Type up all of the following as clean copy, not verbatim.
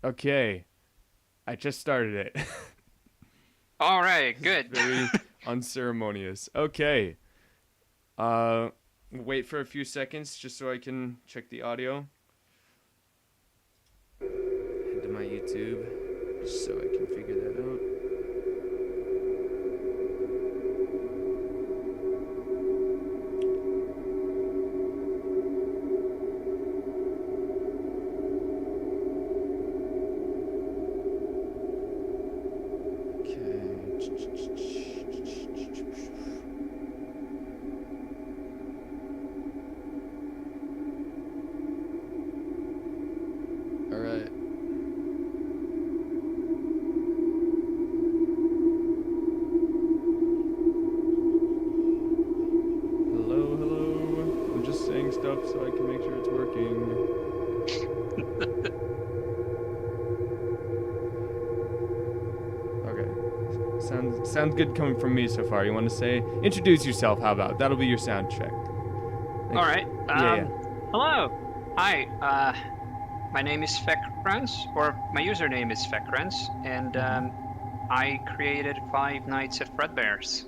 Okay, I just started it. All right, good. Very unceremonious. Okay. Wait for a few seconds just so I can check the audio. Head to my YouTube just so I can figure that out. All right. Hello, hello. I'm just saying stuff so I can make sure it's working. Okay. Sounds good coming from me so far. You want to say? Introduce yourself. How about? That'll be your sound check. All right. Yeah. Hello. Hi. My name is Fekrans, or my username is Fekrans, and I created Five Nights at Fredbear's.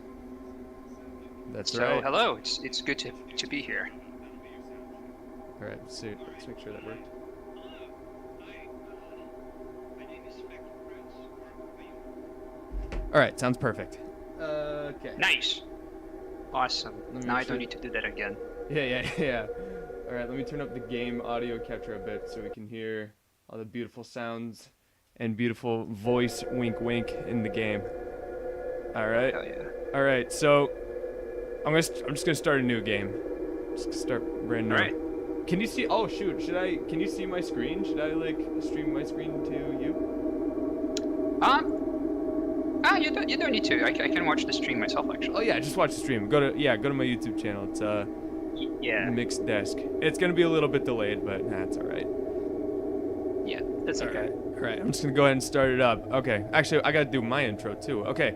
That's So right. hello. It's good to be here. All right. So let's make sure that worked. All right. Sounds perfect. Okay. Nice. Awesome. Let me Now I make sure- don't need to do that again. Yeah. All right, let me turn up the game audio capture a bit so we can hear all the beautiful sounds and beautiful voice wink wink in the game. All right. Hell yeah. All right. So I'm just gonna start a new game. Just start brand new. All right. Can you see? Oh shoot! Can you see my screen? Should I like stream my screen to you? You don't need to. I can watch the stream myself actually. Oh yeah, just watch the stream. Go to my YouTube channel. It's Yeah. Mixed Desk. It's gonna be a little bit delayed, but that's all right. Yeah. That's okay. All right, I'm just gonna go ahead and start it up. Okay, actually, I gotta do my intro too. Okay,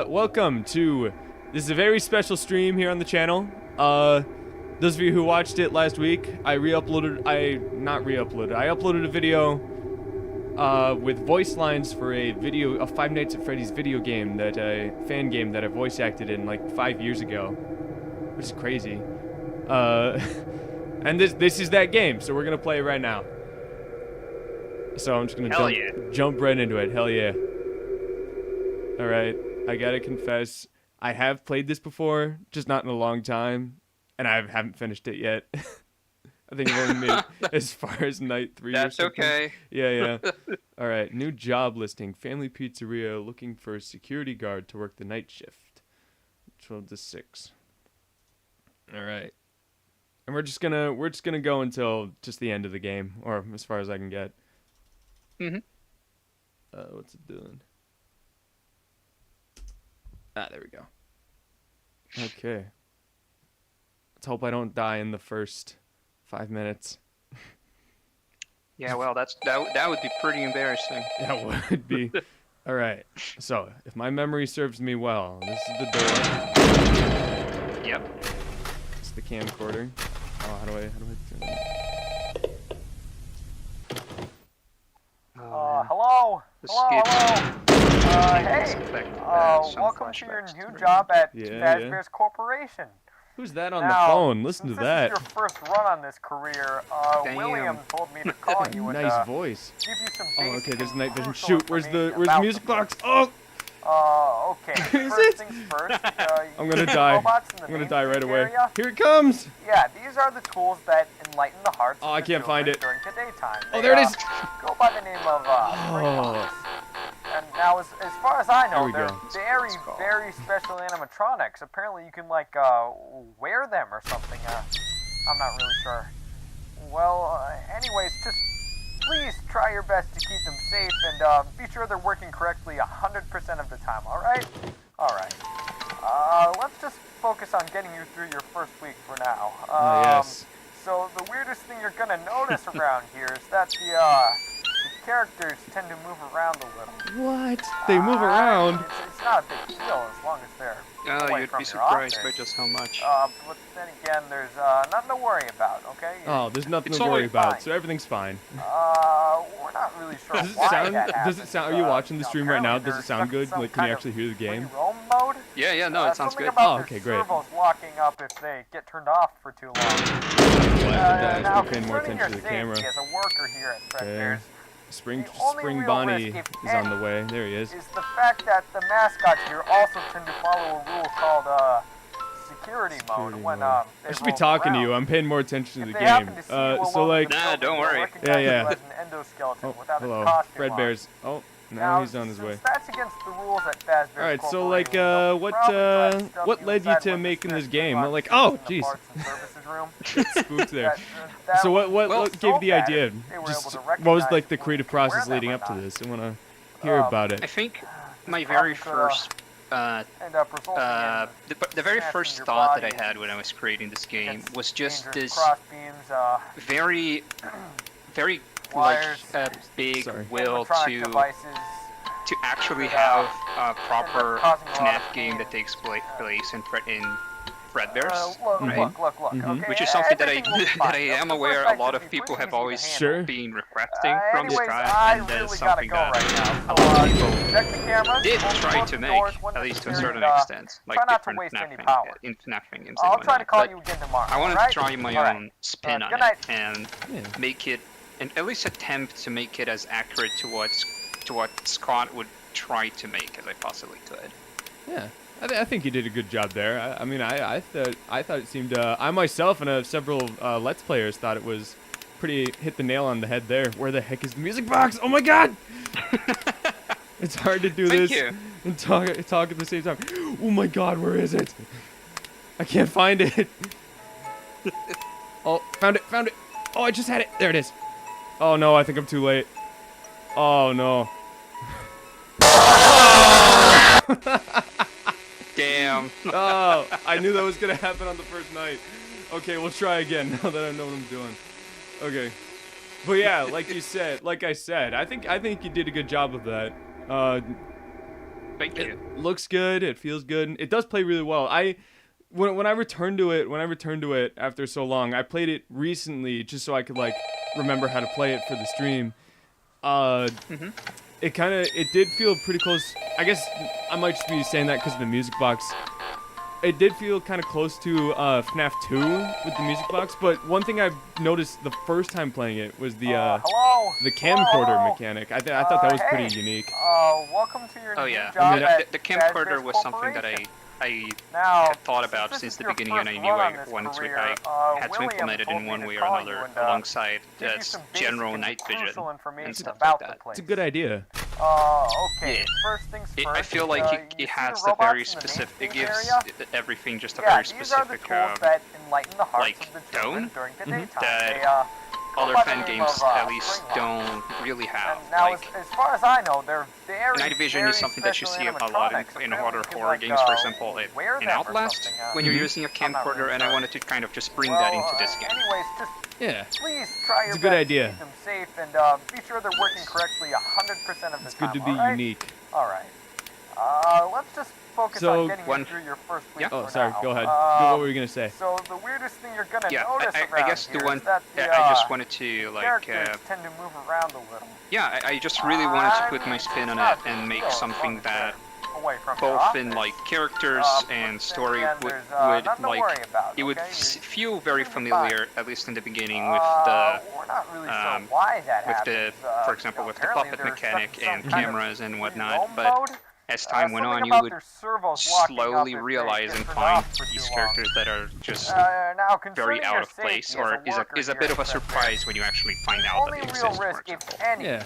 welcome to. This is a very special stream here on the channel. Those of you who watched it last week, I uploaded a video, with voice lines for a Five Nights at Freddy's video game fan game that I voice acted in like 5 years ago, which is crazy. And this is that game, so we're gonna play it right now. So I'm just gonna jump right into it. Hell yeah. Alright, I gotta confess, I have played this before, just not in a long time, and I haven't finished it yet. I think I've only made as far as night 3 or That's something. okay. Yeah. Alright, new job listing. Family Pizzeria looking for a security guard to work the night shift. 12 to 6. Alright. And we're just gonna go until just the end of the game, or as far as I can get. Mhm. What's it doing? Ah, there we go. Okay. Let's hope I don't die in the first 5 minutes. Yeah. Well, that would be pretty embarrassing. Yeah, it would be. All right. So, if my memory serves me well, this is the door. Yep. It's the camcorder. Oh, how do I turn it? Hello? The Hello? Hey, disinfect, some welcome to your flashbacks new to job at Yeah. Fredbear's Corporation. Who's that on Now, the phone? Listen to since that. This is your first run on this career. Damn. William told me to call you and Nice voice. give you some Oh, basic okay. There's night vision. crucial Shoot. Where's the information where's the about music them. box? Oh, Okay. Is First it? things first. I'm gonna you see die. robots in the I'm gonna main die right street away. area? Here it comes. Yeah, these are the tools that enlighten the hearts Oh, of I the can't find children it. during the daytime. Oh, They, there it is. Go by the name of Oh. And now, as far as I There know, we they're go. very, very special animatronics. Apparently, you can like wear them or something. I'm not really sure. Well, anyways, just please try your best to keep them safe and be sure they're working correctly 100% of the time. All right? All right. Let's just focus on getting you through your first week for now. Yes. So the weirdest thing you're gonna notice around here is that the characters tend to move around a little. What? They move around? It's not a big deal as long as they're away You'd from be your surprised by office. just how much. But then again, there's nothing to worry about, okay? Oh, there's nothing It's to worry all about, fine. so everything's fine. We're not really sure Does it why sound? that Does happens. it sound? Are you watching the stream right now? Does it sound good? Like, can you actually hear the game? Free roam mode? Yeah, no, it sounds Something good. about Oh, their okay, great. servos locking up if they get turned off for too long. Glad Now, to paying more concerning attention your to the camera. safety as a worker here at Fredbear's, Spring the only real Bonnie risk, if is on the any, way. There he is. is the fact that the mascots here also tend to follow a rule called security mode when mode. they I should be roam talking to around. you. I'm paying more attention to If the they game. happen to see you alone So in like, the Nah, building, don't they'll worry. recognize Yeah. you as an endoskeleton oh, without hello, a costume on. Fredbear's. Oh, now Now, he's on his way. since that's against the rules at Fazbear's All right, so like, Corporation, they'll what probably try to stuff what led you inside to one of the making this Smith's game? locked Like, seats oh, in the jeez, parts and services room. spooked there. That So what was what so gave you the bad idea? they were Just able to what was like recognize the when creative you could wear process them leading or up to not. this? I want to hear about I it. think my This very probably could, first, end up resulting in the very smashing first your thought that I body had when I was creating this game against was just dangerous this crossbeams, very, very wires, big Sorry. will animatronic devices. to actually have a proper causing a lot of FNAF game pain. that takes place in Fredbear's, Look, right? look, Mhm. okay? Which is something that Everything will be that fine. I am The aware first a lot night of should be people pretty have easy to always handle. Sure. been requesting from Anyways, Strive, I and that is really gotta something go that right now. a lot of people Check the cameras, did close try the to make, doors when at least to a necessary, certain and, extent, like try not to different waste any FNAF, power. in FNAF games I'll and try to whatnot, call but you again tomorrow. I wanted alright? to try my Alright. own spin on good it night. and Yeah. make it, and at least attempt to make it as accurate to what Scott would try to make as I possibly could. Yeah, I think you did a good job there. I mean, I thought it seemed. I myself and several Let's Players thought it was pretty hit the nail on the head there. Where the heck is the music box? Oh my God! It's hard to do Thank this you. and talk at the same time. Oh my God, where is it? I can't find it. Oh, found it. Oh, I just had it. There it is. Oh no, I think I'm too late. Oh no. Damn. Oh, I knew that was gonna happen on the first night. Okay, we'll try again now that I know what I'm doing. Okay, but yeah, like I said, I think you did a good job of that. Thank you. It looks good. It feels good. It does play really well. When I returned to it after so long, I played it recently just so I could like remember how to play it for the stream. It did feel pretty close. I guess I might just be saying that because of the music box. It did feel kind of close to FNAF 2 with the music box, but one thing I've noticed the first time playing it was the Hello? camcorder Hello? mechanic. I thought that was Hey. pretty unique. Welcome to your Oh new yeah, job at the camcorder Fazbear's was something that Corporation. I Now, had thought about this since is the your beginning, and I first knew run I on this wanted to, career, I had to William implement it told in me one to way or call another you and, alongside give you just some basic general and night vision crucial and information stuff about like the that. place. It's a good idea. Okay. Yeah. First things first. I feel like you it see has the a very robots in the specific. It main gives area? everything just a Yeah, very these are the specific tools that enlighten the hearts like, of the children tone during the Mhm. daytime. that They, go other by the fan name games of, at least Springlock. don't really have. And now, Like, as far as I know, they're very, night vision very is something that you special see a lot in animatronics. horror Apparently you horror can, games, for example, wear in them or Outlast, something, when you're Mhm. using a I'm not camcorder, really and I sure. wanted to kind of just bring that into this game. Anyways, just Yeah, please try your It's a good best idea. to keep them safe and be sure they're working correctly 100% of the it's time. good to be alright? unique. Alright. Let's just focus So, on getting one- you through your first week Yeah. Oh, for sorry. now. Go ahead. What were you gonna say? So the weirdest thing you're gonna Yeah, notice I around guess the here one is that the, I just wanted to like characters tend to move around a little. yeah, I just really wanted to put I my mean, spin it's on not it a big and make deal as something long as that they're away from your both in office. like characters But and then story again, would there's, would nothing to like worry about, it would okay? feel very You'll be familiar, at least in the beginning, with We're not really sure why that with the happens. for example with the apparently puppet they're stuck in mechanic some and kind of cameras and free whatnot, roam but mode. as time went Something on, you about would their servos locking up slowly if they realize get and turned find off for too these long. characters that are just Now, very concerning out your of place, safety as or is a worker bit here of a at Fredbear, surprise when you actually find the out only that they real exist, for risk, if example. any, Yeah.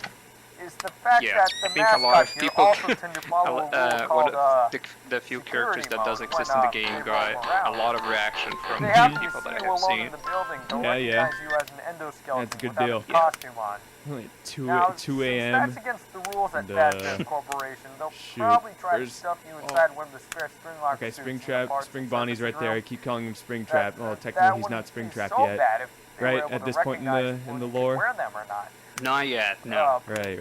is the fact Yeah, that I the think a lot of mascots here people also tend to follow a rule one called, of the few security characters that does mode exist when, in the they game roam got around. a lot of reaction If from they happen to people see that I you have alone seen. in the building, they'll Yeah. recognize you as an endoskeleton That's a good without deal. a costume on. Only 2 Now, 2 since a.m. that's against the rules at and, Fazbear Corporation, they'll shoot, probably try to where's- stuff you inside one of the spare Springlock Okay, suits in the Springtrap. parts Spring and Bonnie's services right there. I room. keep calling him Springtrap. That- Well, that technically he's wouldn't not be Springtrap so yet. bad if they right, were able at to this point in the- recognize in when the you could lore? wear them or not. Not yet, no. Right.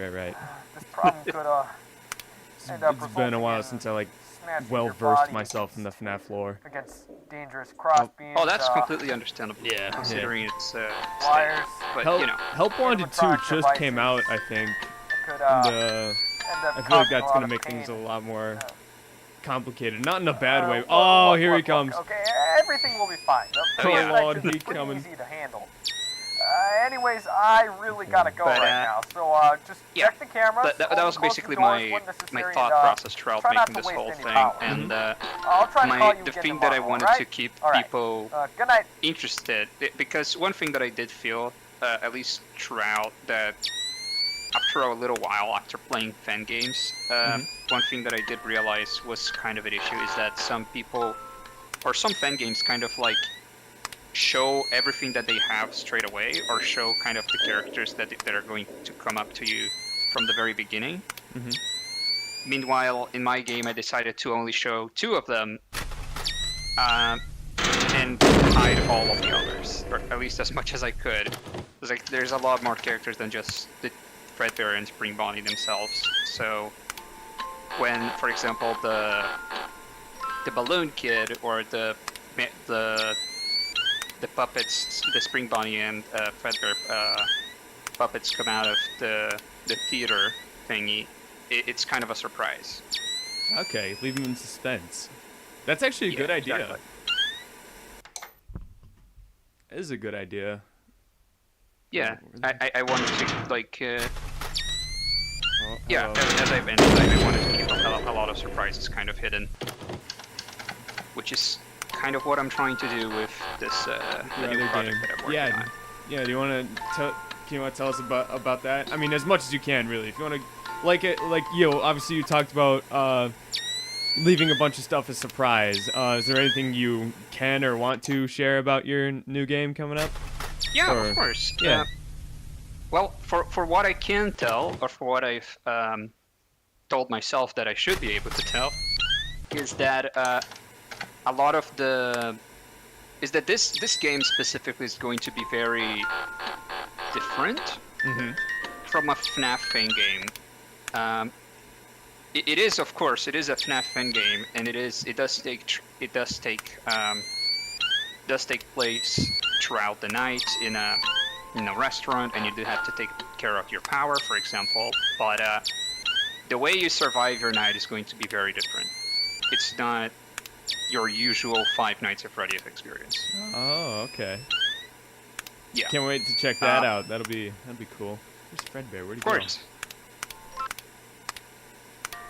This problem could end up It's been a resulting while in since I like smashing well your versed body myself in the FNAF lore. against dangerous crossbeams. Oh, that's completely understandable, yeah. considering it's wires. but Help, you know, Help Wanted 2 animatronic just came out, devices I think. It could And, end up I feel like causing that's a lot gonna of make pain. things a lot more Uh, complicated. Not in a bad way. look, Oh, look, here he look, comes. Okay, everything will be fine. The Oh, yeah. first Lord, section's he pretty coming. easy to handle. Anyways, I really gotta go But, right now. So just yeah, check the cameras. that open was close basically the doors my when necessary, thought and, process throughout try not making to this waste whole any thing, power. and I'll try to call you the again thing that I tomorrow, wanted alright? to keep Alright. people Good night. interested, because one thing that I did feel, at least throughout that, after a little while after playing fan games, one thing that I did realize was kind of an issue is that some people, or some fan games kind of like show everything that they have straight away, or show kind of the characters that are going to come up to you from the very beginning. Meanwhile, in my game, I decided to only show 2 of them, and hide all of the others, or at least as much as I could. It was like there's a lot more characters than just the Fredbear and Spring Bonnie themselves. So when, for example, the balloon kid or the puppets, the Spring Bonnie and Fredbear puppets come out of the theater thingy, it's kind of a surprise. Okay, leave him in suspense. That's actually a good idea. Exactly. It is a good idea. Yeah, I wanted to like. Oh, Yeah, hello. as I mentioned, I wanted to keep a lot of surprises kind of hidden, which is kind of what I'm trying to do with this Your the new other project game. that I'm working Yeah, on. yeah. Do you want to tell us about that? I mean, as much as you can, really. If you want to, like it, like obviously you talked about leaving a bunch of stuff as surprise. Is there anything you can or want to share about your new game coming up? Yeah, Or- of course. yeah. Well, for what I can tell, or for what I've told myself that I should be able to tell, is that a lot of this game specifically is going to be very different from a FNAF fan game. It is, of course, it is a FNAF fan game, and it does take place throughout the night in a restaurant, and you do have to take care of your power, for example. But the way you survive your night is going to be very different. It's not your usual Five Nights at Freddy's experience. Oh, okay. Yeah. Can't wait to check that out. That'll be cool. Where's Fredbear? Where'd he Of go? course.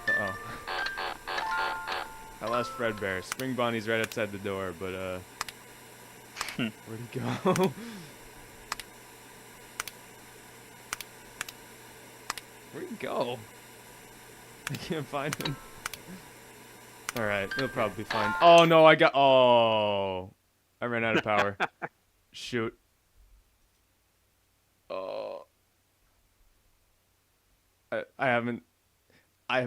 Uh-oh. I lost Fredbear. Spring Bonnie's right outside the door, but where'd he go? Where'd he go? I can't find him. Alright, he'll probably be fine. Oh no, I ran out of power. Shoot. Oh. I have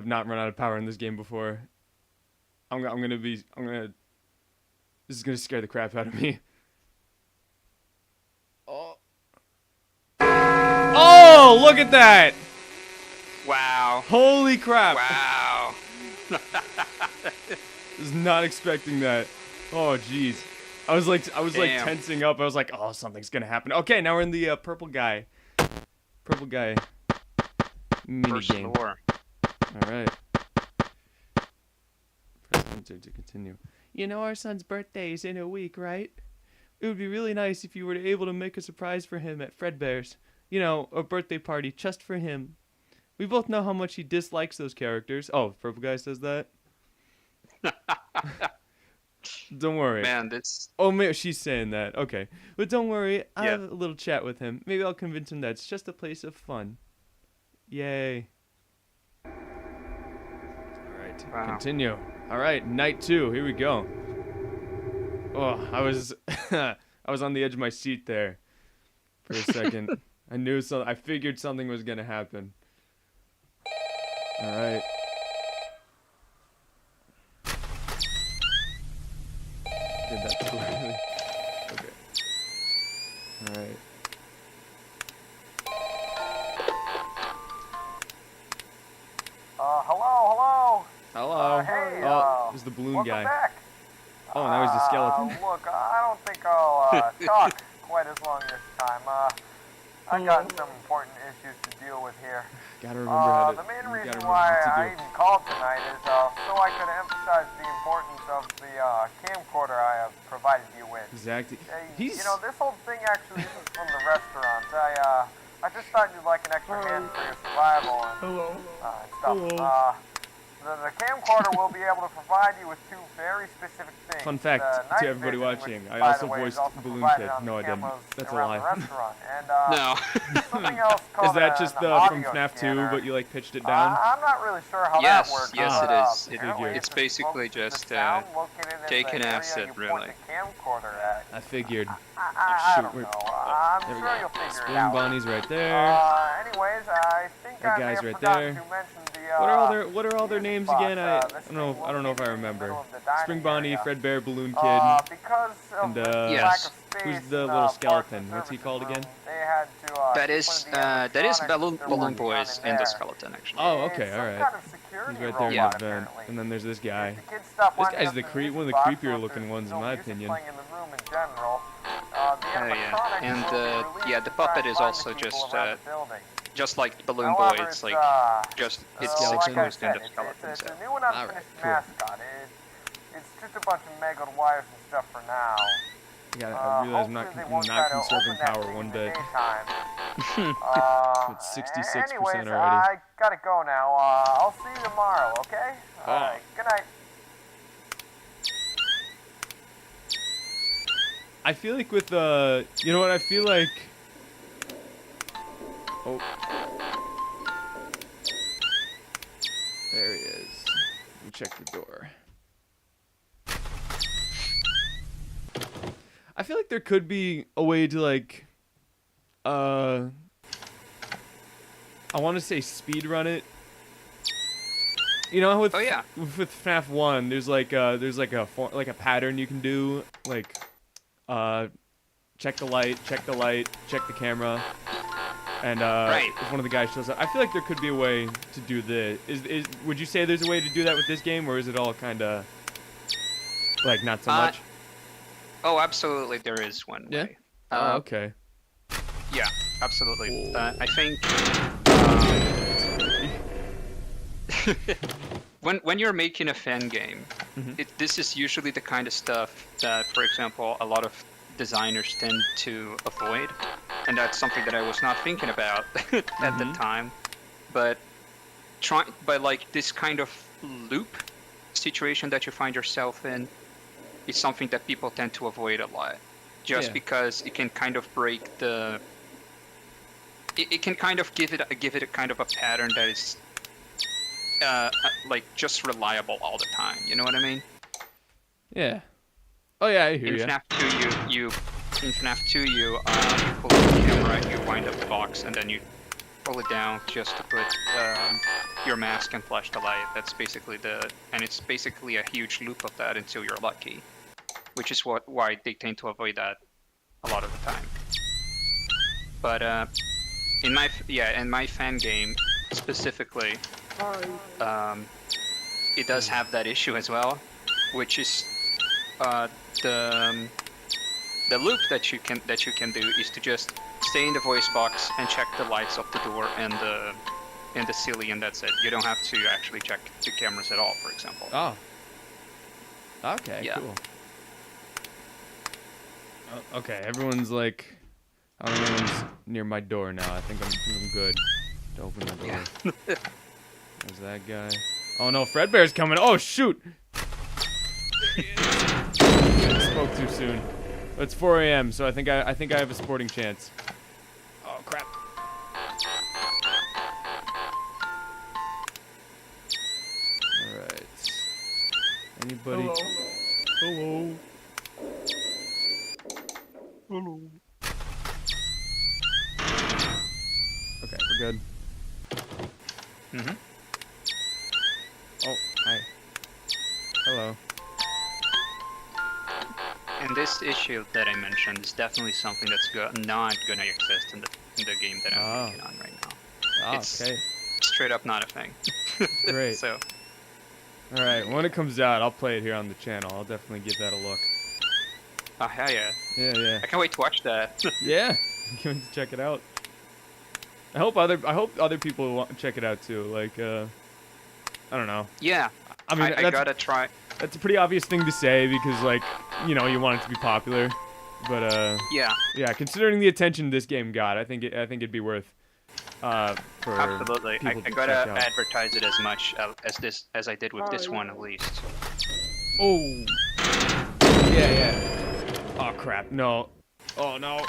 not run out of power in this game before. This is gonna scare the crap out of me. Oh. Oh, look at that! Wow. Holy crap! Wow. Was not expecting that. Oh, jeez. I was like Damn. tensing up. I was like, oh, something's gonna happen. Okay, now we're in the purple guy mini First game. floor. All right. Press enter to continue. You know our son's birthday is in a week, right? It would be really nice if you were able to make a surprise for him at Fredbear's. You know, a birthday party just for him. We both know how much he dislikes those characters. Oh, purple guy says that. Don't worry. Man, this. Oh, maybe she's saying that. Okay. But don't worry. I'll Yeah. have a little chat with him. Maybe I'll convince him that it's just a place of fun. Yay. Alright. Wow. Continue. Alright, night 2. Here we go. Oh, I was on the edge of my seat there for a second. I figured something was gonna happen. Alright. Did that too early. Okay. Alright. the balloon Welcome guy. back. Oh, now he's the skeleton. Look, I don't think I'll talk quite as long this time. I got some important issues to deal with here. Gotta remember how to. The main you reason gotta remember why what to I do. even called tonight is so I could emphasize the importance of the camcorder I have provided you with. Exactly. You know, this whole thing actually isn't from the restaurants. I just thought you'd like an extra hand for your survival and stuff. The camcorder will be able to provide you with two very specific things. Fun fact night to everybody vision, watching, which, I by also the way, is voiced also Balloon provided Kid. on No, the I didn't. cameras That's a around lie. the restaurant. And, No. something else called Is that just an from audio FNAF 2, scanner. but you like pitched it down? I'm not really sure how Yes, that works. yes, but, it is. apparently It's just basically focus the just, sound located in take the an area asset, you point really. the camcorder at. I figured. I Shoot, don't we're- know. I'm There we sure go. you'll figure it Spring out. Bonnie's right there. Anyways, I think That I may guy's have right forgotten there. to mention the, What are all their names again? I don't know if I remember. Spring Bonnie, Fredbear, Balloon Kid, because of and the Yes. lack of space who's the in, little parts skeleton? and What's he services called room, again? They had to, That is put the Balloon animatronics they're Balloon working on Boys in and the there. skeleton actually. Oh, It's okay, some all right. kind of security He's right there in the robot, vent, apparently. and then there's this guy. If the kids stop This winding guy's up the the one of the music box, creepier or if looking there's ones, in no my music opinion. playing in the room in general, the Oh yeah, animatronics and will be released yeah, to the try puppet and is find also the people just around the building. just like Balloon However, Boy. It's like just it's skeleton. like I exposed said, in the it's skeleton. a So new and unfinished cool. mascot. It's just a bunch of mangled wires and stuff for now. I realize I'm not Hopefully they won't try not to conserving open that power thing one in the bit. daytime. It's 66% anyways, already. I gotta go now. I'll see you tomorrow, okay? Oh. Alright, good night. I feel like with you know what? I feel like. Oh. There he is. Let me check the door. I feel like there could be a way to like, I want to say speed run it. You know, with Oh, yeah. with FNAF 1, there's like a pattern you can do, like, check the light, check the camera, and Right. if one of the guys shows up, I feel like there could be a way to do this. Would you say there's a way to do that with this game, or is it all kind of like not so much? Oh, absolutely, there is one Yeah? way. Oh, okay. Yeah, absolutely. Whoa. I think when you're making a fan game, this is usually the kind of stuff that, for example, a lot of designers tend to avoid, and that's something that I was not thinking about at the time. But like this kind of loop situation that you find yourself in is something that people tend to avoid a lot, just Yeah. because it can kind of break the. It can kind of give it a kind of a pattern that is like just reliable all the time. You know what I mean? Yeah. Oh yeah, I hear In you. FNAF 2, you you pull up the camera, you wind up the box, and then you pull it down just to put your mask and flash the light. That's basically and it's basically a huge loop of that until you're lucky, which is why they tend to avoid that a lot of the time. But in my fan game specifically, it does have that issue as well, which is the loop that you can do is to just stay in the voice box and check the lights of the door and the ceiling, and that's it. You don't have to actually check the cameras at all, for example. Oh. Okay, Yeah. cool. Oh, okay, everyone's like, I don't know, everyone's near my door now. I think I'm good to open the door. There's that guy. Oh no, Fredbear's coming. Oh shoot! Spoke too soon. But it's 4 a.m., so I think I have a sporting chance. Oh crap! All right. Anybody? Hello. Hello. Okay, we're good. Mm-hmm. Oh, hi. Hello. And this issue that I mentioned is definitely something that's not gonna exist in the game that I'm working on right now. Oh, It's okay. straight up not a thing. Great. So All right, when it comes out, I'll play it here on the channel. I'll definitely give that a look. Oh, hell yeah. Yeah. I can't wait to watch that. Yeah, I'm going to check it out. I hope other people will check it out too. Like, I don't know. Yeah. I mean, I gotta try. that's a pretty obvious thing to say because, like, you know, you want it to be popular. But yeah, considering the attention this game got, I think it'd be worth for Absolutely. I people to gotta check out. advertise it as much as I did with this one at least. Oh. Yeah. Oh crap! No. Oh no.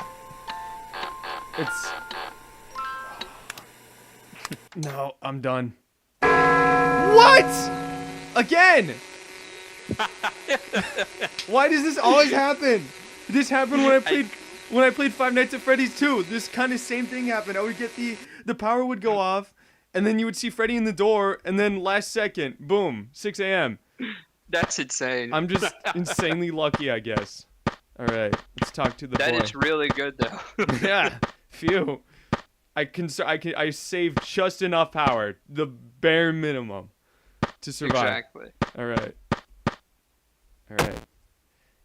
It's. No, I'm done. What? Again? Why does this always happen? This happened when I played Five Nights at Freddy's 2. This kind of same thing happened. I would get the power would go off, and then you would see Freddy in the door, and then last second, boom, 6 a.m. That's insane. I'm just insanely lucky, I guess. All right, let's talk to the boy. That is really good though. Yeah, phew. I saved just enough power, the bare minimum, to survive. Exactly. All right.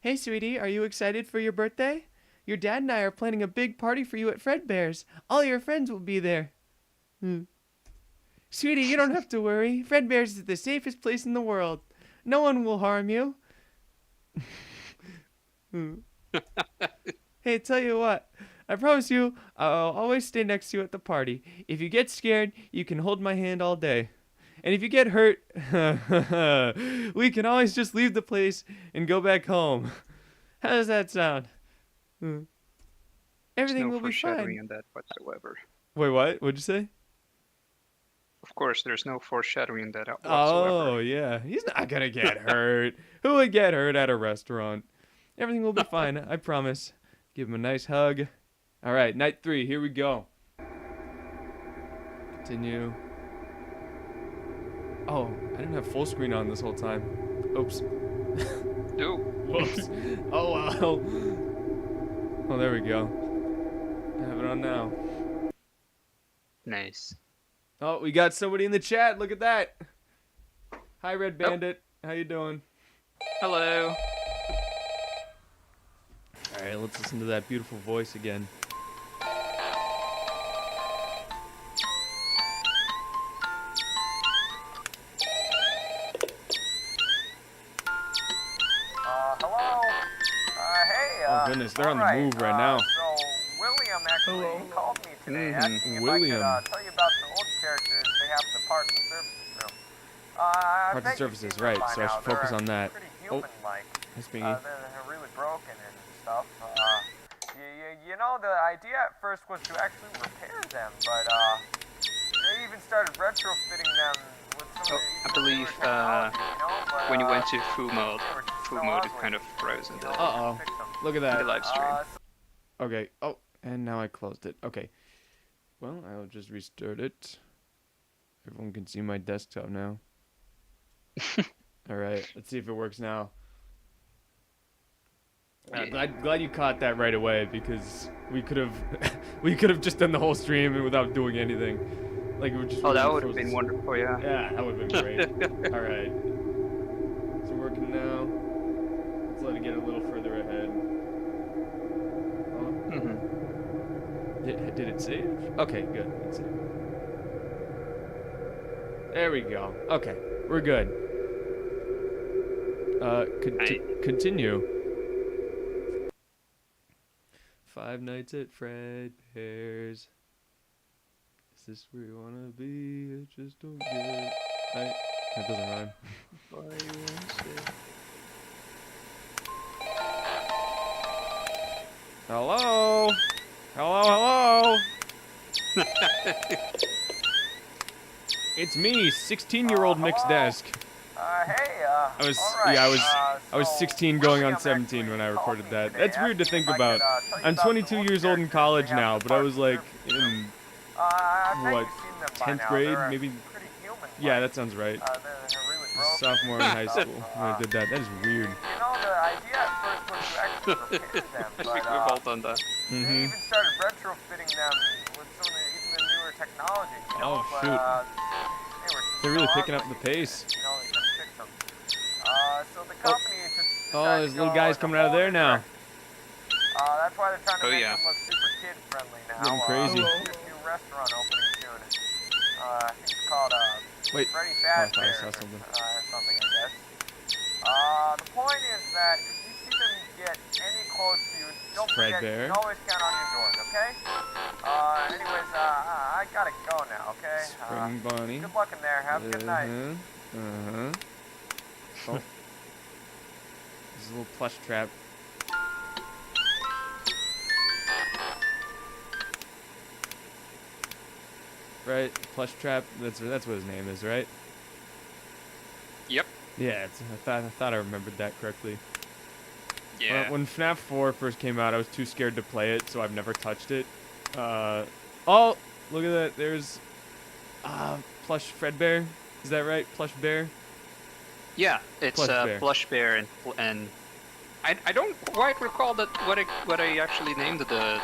Hey, sweetie, are you excited for your birthday? Your dad and I are planning a big party for you at Fredbear's. All your friends will be there. Sweetie, you don't have to worry. Fredbear's is the safest place in the world. No one will harm you. Hey, tell you what. I promise you, I'll always stay next to you at the party. If you get scared, you can hold my hand all day. And if you get hurt, we can always just leave the place and go back home. How does that sound? Everything will be foreshadowing fine. in that whatsoever. Wait, what? What'd you say? Of course, there's no foreshadowing in that whatsoever. Oh, yeah. He's not gonna get hurt. Who would get hurt at a restaurant? Everything will be fine, I promise. Give him a nice hug. All right, night 3, here we go. Continue. Oh, I didn't have full screen on this whole time. Oops. Whoops. Oh, well. Oh, there we go. I have it on now. Nice. Oh, we got somebody in the chat. Look at that. Hi, Red Bandit. How you doing? Hello. All right, let's listen to that beautiful voice again. Hello? Hey, Oh, goodness, they're on the alright, move right now. So, William actually called me today asking if William. I could tell you about the old characters they have in the parts and services room. Parts and services, right, so I should focus on that. Pretty human-like. Nice being They're really broken and stuff. You know, the idea at first was to actually repair them, but they even started retrofitting them with some of the I believe newer technology, you know? But, when you went to full mode, they were just so it ugly. kind of froze in the, Uh-oh. Fix them. Look at in the that. live stream. Okay. Oh, and now I closed it. Okay. Well, I'll just restart it. Everyone can see my desktop now. All right. Let's see if it works now. Glad you caught that right away because we could have just done the whole stream without doing anything. Like it would just. Oh, that really would have frozen. been wonderful, yeah. Yeah, that would have been great. All right. Is it working now? Let's let it get a little further ahead. Oh. Did it save? Okay, good. It saved. There we go. Okay, we're good. Continue. Five Nights at Fredbear's. Is this where you wanna be? I just don't get it. That doesn't rhyme. Hello? Hello? It's me, 16-year-old mixed desk. Hey, I was 16 going on 17 when I recorded that. That's weird to think about. I'm 22 years old in college now, but I was like in what, 10th grade, maybe. Yeah, that sounds right. Sophomore in high school when I did that. That is weird. You know, the idea at first was to actually repair them, I but think we've all done that. they even started retrofitting them with some of the newer technology. You know, Oh, but, shoot. they were They're really so picking up ugly. the pace. You know, they couldn't fix them. Oh, decided there's to little go guys in a coming out of whole there new now. direction. That's why they're trying to Oh, make yeah. them look super kid-friendly now. Getting crazy. This new restaurant opening soon. I think it's called Wait. Freddy Oh, I thought I Fazbear saw or something. something, I guess. The point is that if you see them get any close to you, don't forget Fredbear. you can always count on your doors, okay? Anyways, I gotta go now, okay? Spring bunny. Good luck in there. Have a good night. Oh. There's a little plush trap. Right, plush trap. That's what his name is, right? Yep. Yeah, I thought I remembered that correctly. Yeah. When FNAF 4 first came out, I was too scared to play it, so I've never touched it. Oh, look at that. There's plush Fredbear. Is that right? Plush bear. Yeah, it's Plush bear. and I don't quite recall that what I actually named the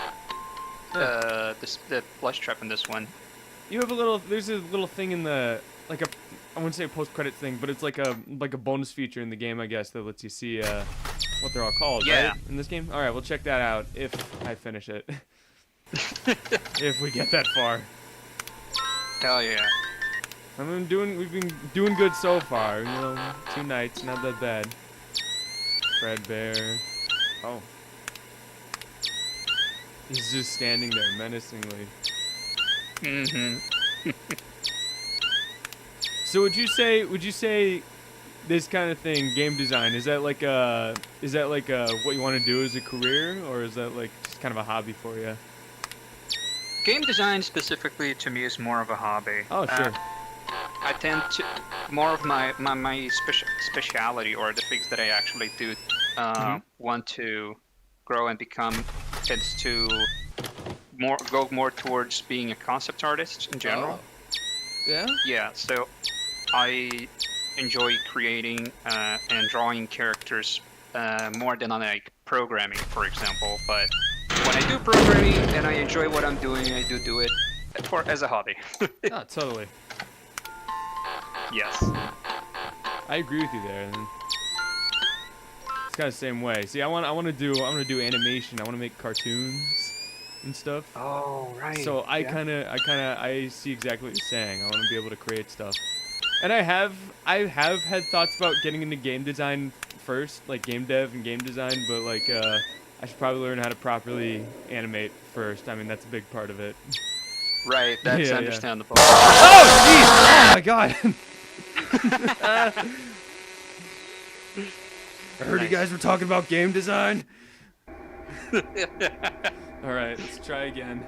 plush trap in this one. You have a little. There's a little thing in the I wouldn't say a post-credit thing, but it's like a bonus feature in the game, I guess, that lets you see what they're all called. Yeah. Right? In this game. All right, we'll check that out if I finish it. If we get that far. Hell yeah. We've been doing good so far. You know, 2 nights, not that bad. Fredbear. Oh. He's just standing there menacingly. Mm-hmm. So would you say this kind of thing, game design, is that like what you want to do as a career, or is that like just kind of a hobby for you? Game design specifically to me is more of a hobby. Oh, sure. I tend to more of my speciality, or the things that I actually do want to grow and become, tends to go more towards being a concept artist in general. Oh. Yeah? Yeah, so I enjoy creating and drawing characters more than on like programming, for example. But when I do programming and I enjoy what I'm doing, I do it as a hobby. Oh, totally. Yes. I agree with you there. And it's kind of the same way. See, I want to do animation. I want to make cartoons and stuff. Oh, right. So I see exactly what you're saying. I want to be able to create stuff. And I have had thoughts about getting into game design first, like game dev and game design, but like I should probably learn how to properly animate first. I mean, that's a big part of it. Right, that's Yeah. understandable. Oh, jeez! Oh my god! I heard you guys were talking about game design. All right, let's try again.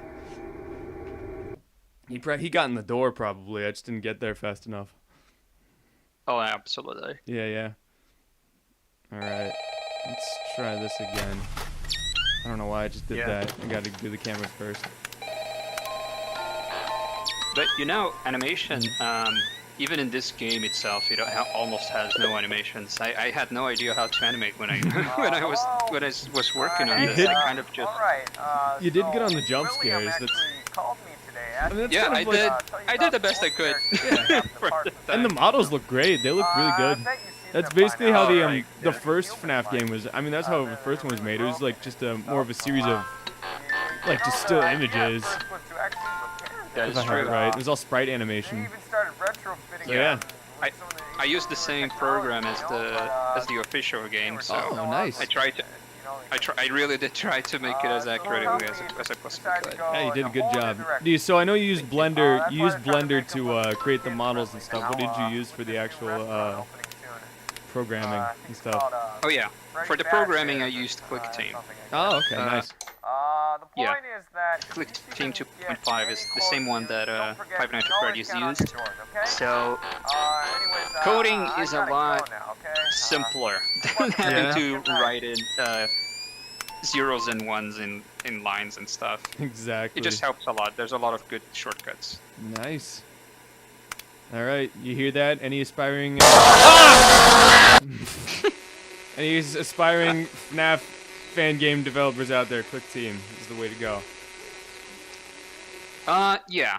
He got in the door probably. I just didn't get there fast enough. Oh, absolutely. Yeah. All right, let's try this again. I don't know why I just did that. I got to do the cameras first. But you know, animation, even in this game itself, it almost has no animations. I had no idea how to animate when I when I was working on You this. did? I kind of just You did get on the jump William scares. actually called me today. I mean, that's yeah, kind I of like, did. tell you I about did the best I could. For the And the time. models look great. They look really good. That's basically how the first FNAF game was. I mean, that's how the first one was made. It was like just more of a series of like just still images. That If is I have it true. right. It was all sprite They animation. even started retrofitting So, yeah. I used the same program as the official game, so Oh, nice. I really did try to make it as accurate as I possibly could. Yeah, you did a good job. So I know you used Blender. You used Blender to create the models and stuff. What did you use for the actual programming and stuff? Oh yeah, for the programming I used ClickTeam. Oh, okay, nice. The Yeah. point is that ClickTeam 2.5 is the same one that Five Nights at Freddy's used. So coding is a lot simpler than having to write in zeros and ones in lines and stuff. Exactly. It just helps a lot. There's a lot of good shortcuts. Nice. All right, you hear that? Any aspiring any aspiring FNAF fan game developers out there? ClickTeam is the way to go. Yeah.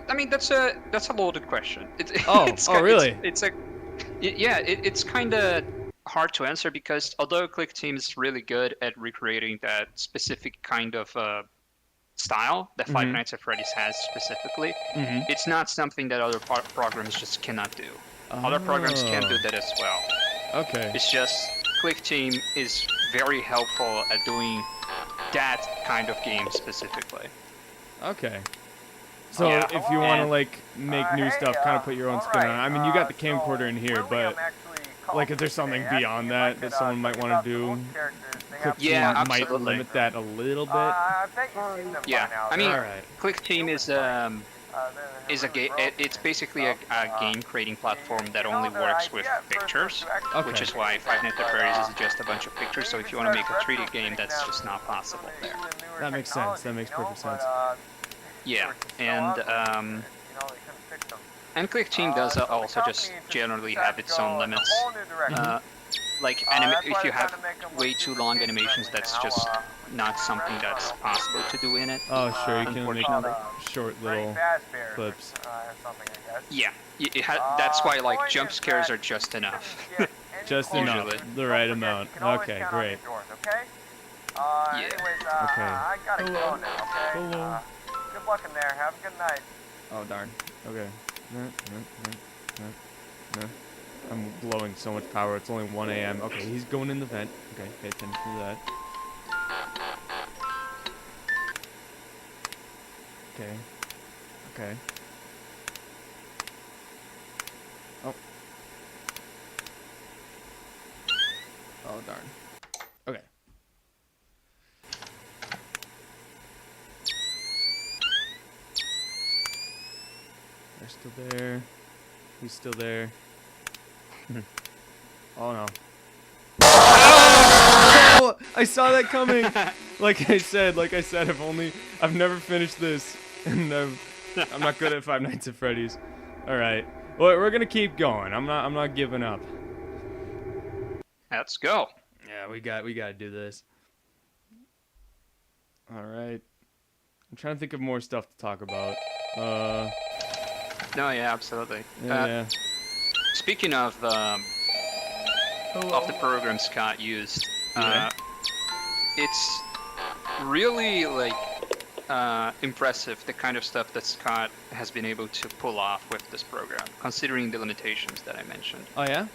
I mean, that's a loaded question. Oh, really? It's kind of hard to answer because although Click Team is really good at recreating that specific kind of style that Five Nights at Freddy's has specifically, it's not something that other programs just cannot do. Other programs can do that as well. Okay. It's just Click Team is very helpful at doing that kind of game specifically. Okay. So Yeah. if you want to like make new Hey, stuff, kind of put your own spin on it. I mean, you got the so camcorder in here, William but actually like, called is there me something today beyond asking if I that that could, someone might tell you want to about the do? book characters. They Click have Yeah, Team might absolutely. limit that a little bit. I bet you've seen them Yeah, by now. I mean, Alright. Click Team is a game. It's basically a game creating platform that only works with pictures, Okay. which is why Five Nights at Freddy's is just a bunch of pictures. So if you want to make a 3D game, that's just not possible there. That makes sense. That makes perfect sense. Yeah, and Click Team does also just generally have its own limits. Like if you have way too long animations, that's just not something that's possible to do in it. Oh, sure. You can make Unfortunately. short little clips. Yeah, that's why like jump scares are just enough. Just enough. Usually. The right amount. Okay, great. Anyways, Okay. I gotta Hello. go now, okay? Hello. Good luck in there. Have a good night. Oh, darn. Okay. I'm blowing so much power. It's only 1 a.m. Okay, he's going in the vent. Okay, pay attention to that. Okay. Okay. Oh. Oh, darn. Okay. They're still there. He's still there. Oh no. Oh! I saw that coming. Like I said, I've never finished this, and I'm not good at Five Nights at Freddy's. All right. Well, we're gonna keep going. I'm not giving up. Let's go. Yeah, we gotta do this. All right. I'm trying to think of more stuff to talk about. No, yeah, absolutely. Yeah. Speaking of the program Scott used, Yeah. it's really like impressive the kind of stuff that Scott has been able to pull off with this program, considering the limitations that I mentioned. Oh yeah.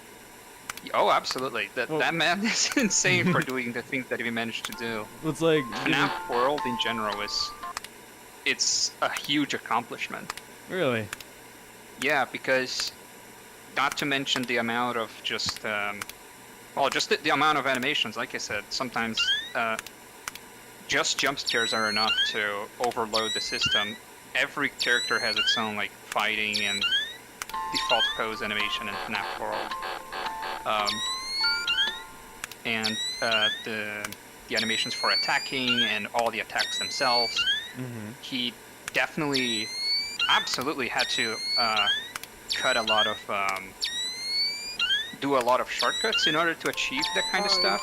Oh, absolutely. Well- That man is insane for doing the things that he managed to do. It's like FNAF World in general it's a huge accomplishment. really. Yeah, because not to mention the amount of just the amount of animations. Like I said, sometimes just jump scares are enough to overload the system. Every character has its own like fighting and default pose animation in FNAF World, and the animations for attacking and all the attacks themselves. Mm-hmm. He definitely, absolutely had to cut a lot of, do a lot of shortcuts in order to achieve that kind of stuff,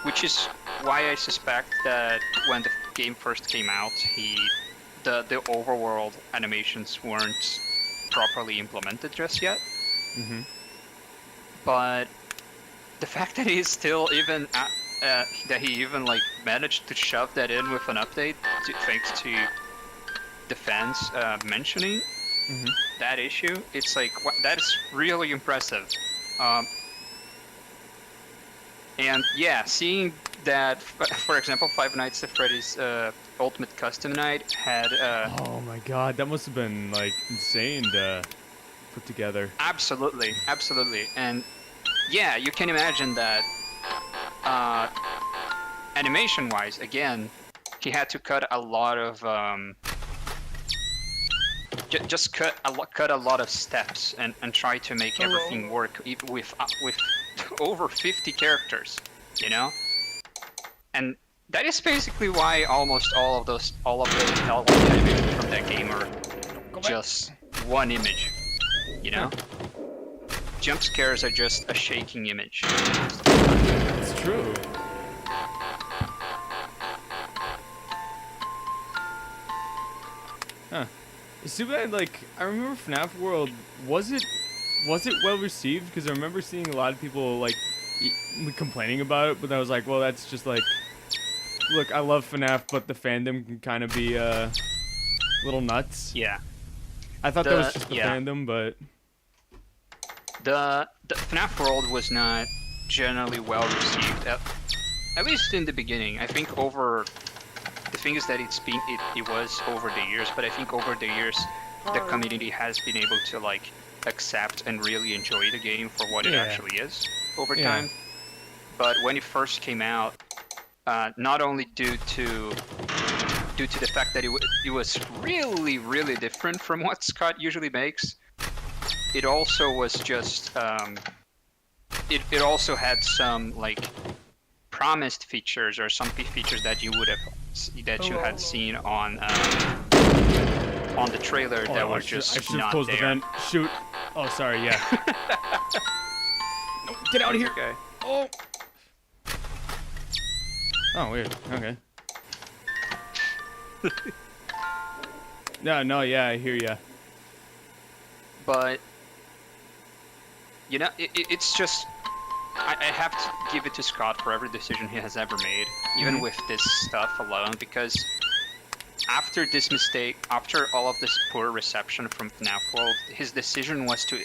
which is why I suspect that when the game first came out, the overworld animations weren't properly implemented just yet. Mm-hmm. But the fact that he's still even that he even like managed to shove that in with an update, thanks to the fans mentioning that issue, it's like that is really impressive. And yeah, seeing that, for example, Five Nights at Freddy's Ultimate Custom Night had Oh my god, that must have been like insane to put together. absolutely, and yeah, you can imagine that animation-wise, again, he had to cut a lot of just cut a lot of steps and try to make everything work with over 50 characters, you know? And that is basically why almost all of the animations from that game are just one image, you know? Jump scares are just a shaking image. It's true. Huh. It's too bad, like, I remember FNAF World, was it well received? Because I remember seeing a lot of people, like, complaining about it, but I was like, well, that's just like, look, I love FNAF, but the fandom can kind of be a little nuts. Yeah. I thought that was just the fandom, but the FNAF world was not generally well received, at least in the beginning. I think the thing is that it was over the years, but I think over the years the community has been able to like accept and really enjoy the game for what it actually is over time. But when it first came out, not only due to the fact that it was really, really different from what Scott usually makes, it also was just it also had some like promised features or some features that you had seen on the trailer that were just I should not have closed there. the vent. Shoot. Oh, sorry. Yeah. No, get out of here. Okay. Oh. Oh, weird. Okay. No, yeah, I hear ya. But you know, it's just I have to give it to Scott for every decision he has ever made, even with this stuff alone, because after this mistake, after all of this poor reception from FNAF World, his decision was to,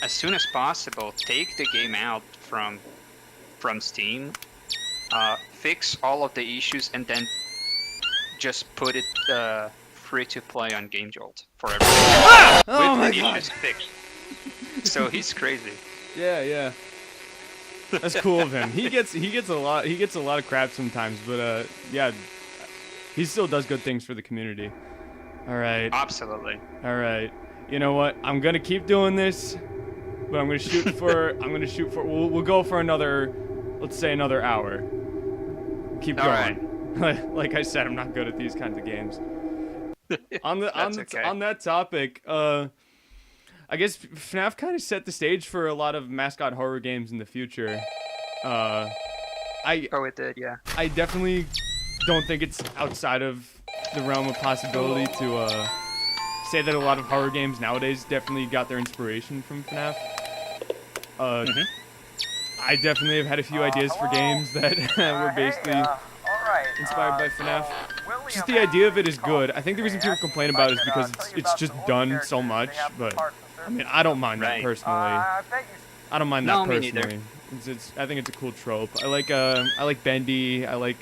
as soon as possible, take the game out from Steam, fix all of the issues, and then just put it free to play on GameJolt for everyone. Oh my with the God. issues fixed. So he's crazy. Yeah. That's cool of him. He gets a lot of crap sometimes, but yeah, he still does good things for the community. All right. Absolutely. All right. You know what? I'm gonna keep doing this, but I'm gonna shoot for. We'll go for another, let's say another hour. Keep going. All right. Like I said, I'm not good at these kinds of games. On that topic, I guess FNAF kind of set the stage for a lot of mascot horror games in the future. It did, yeah. I definitely don't think it's outside of the realm of possibility to say that a lot of horror games nowadays definitely got their inspiration from FNAF. I definitely have had a few ideas for games that were basically inspired by FNAF. Just the idea of it is good. I think the reason people complain about it is because it's just done so much, but I mean, I don't mind that personally. I don't mind that personally. I think it's a cool trope. I like Bendy. I like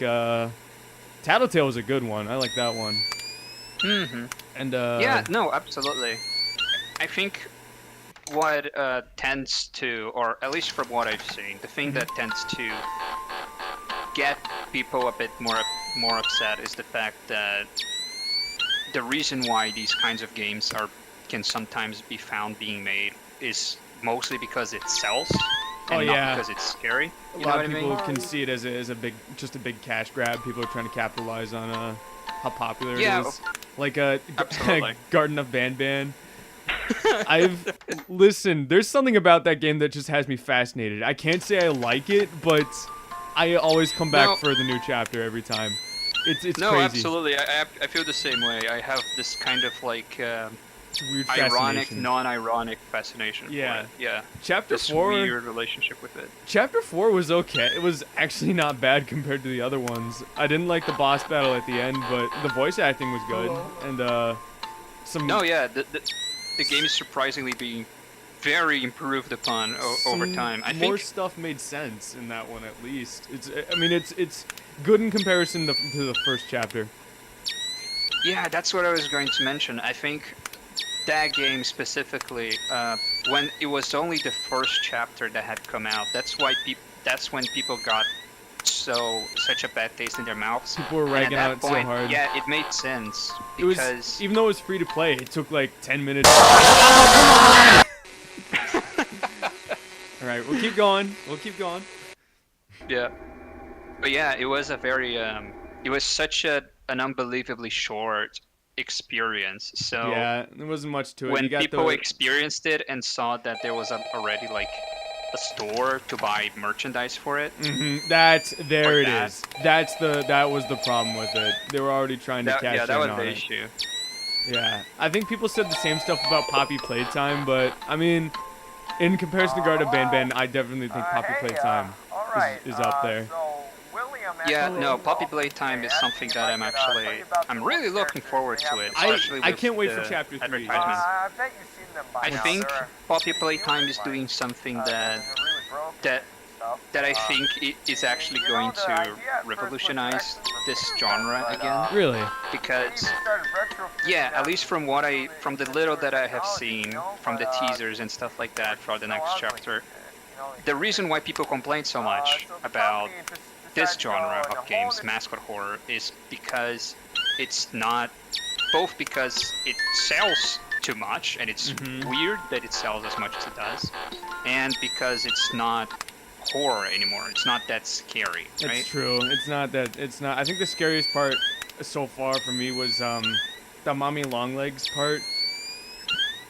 Tattletale was a good one. I like that one. And yeah, no, absolutely. I think what tends to, or at least from what I've seen, the thing that tends to get people a bit more upset is the fact that the reason why these kinds of games can sometimes be found being made is mostly because it sells and not because it's scary. A lot of people can see it as a big cash grab. People are trying to capitalize on how popular it is. Like Garden of Banban. Listen, there's something about that game that just has me fascinated. I can't say I like it, but I always come back for the new chapter every time. It's crazy. Absolutely. I feel the same way. I have this kind of like weird ironic, non-ironic fascination for it. Yeah. Chapter this 4. Weird relationship with it. Chapter 4 was okay. It was actually not bad compared to the other ones. I didn't like the boss battle at the end, but the voice acting was good, and some. No, yeah. The game is surprisingly being very improved upon over time. I think more stuff made sense in that one, at least. It's good in comparison to the first chapter. Yeah, that's what I was going to mention. I think that game specifically, when it was only the first chapter that had come out, that's when people got such a bad taste in their mouths. People were ragging on it so hard. Yeah, it made sense It was, even though it was free to play, it took like 10 minutes. Alright, we'll keep going. Yeah. But yeah, it was a very, it was such an unbelievably short experience. So yeah, there wasn't much to it. When people experienced it and saw that there was already like a store to buy merchandise for it. That was the problem with it. They were already trying to cash in on it. Yeah, that was the issue. Yeah, I think people said the same stuff about Poppy Playtime, but I mean, In comparison to Garda Ban Ban, I definitely think Poppy hey, Playtime all right, is up there. So William Yeah, actually no, Poppy called Playtime me is asking something if that I I'm could, tell actually, you about I'm the really voice looking characters forward they have to it, to especially I with can't wait for the chapter 3. advertisements. I bet you've seen them by I now. think They're Poppy really Playtime cute, is like, doing something they're really broken that and stuff. that I think is actually going the to idea at first was revolutionize actually this repeat genre them, but, again. Really? Because they even started retrofitting yeah, at them least from what from the to little newer that I have technology, seen, you know, from the but, teasers and stuff like that for the so next ugly. chapter, You know, the reason why people complain so much so the about company just this decided to go genre in a whole of games, different- mascot horror, is because it's not, both because it sells too much and it's weird that it sells as much as it does, and because it's not horror anymore. It's not that scary, right? It's true. It's not that. It's not. I think the scariest part so far for me was the mommy long legs part.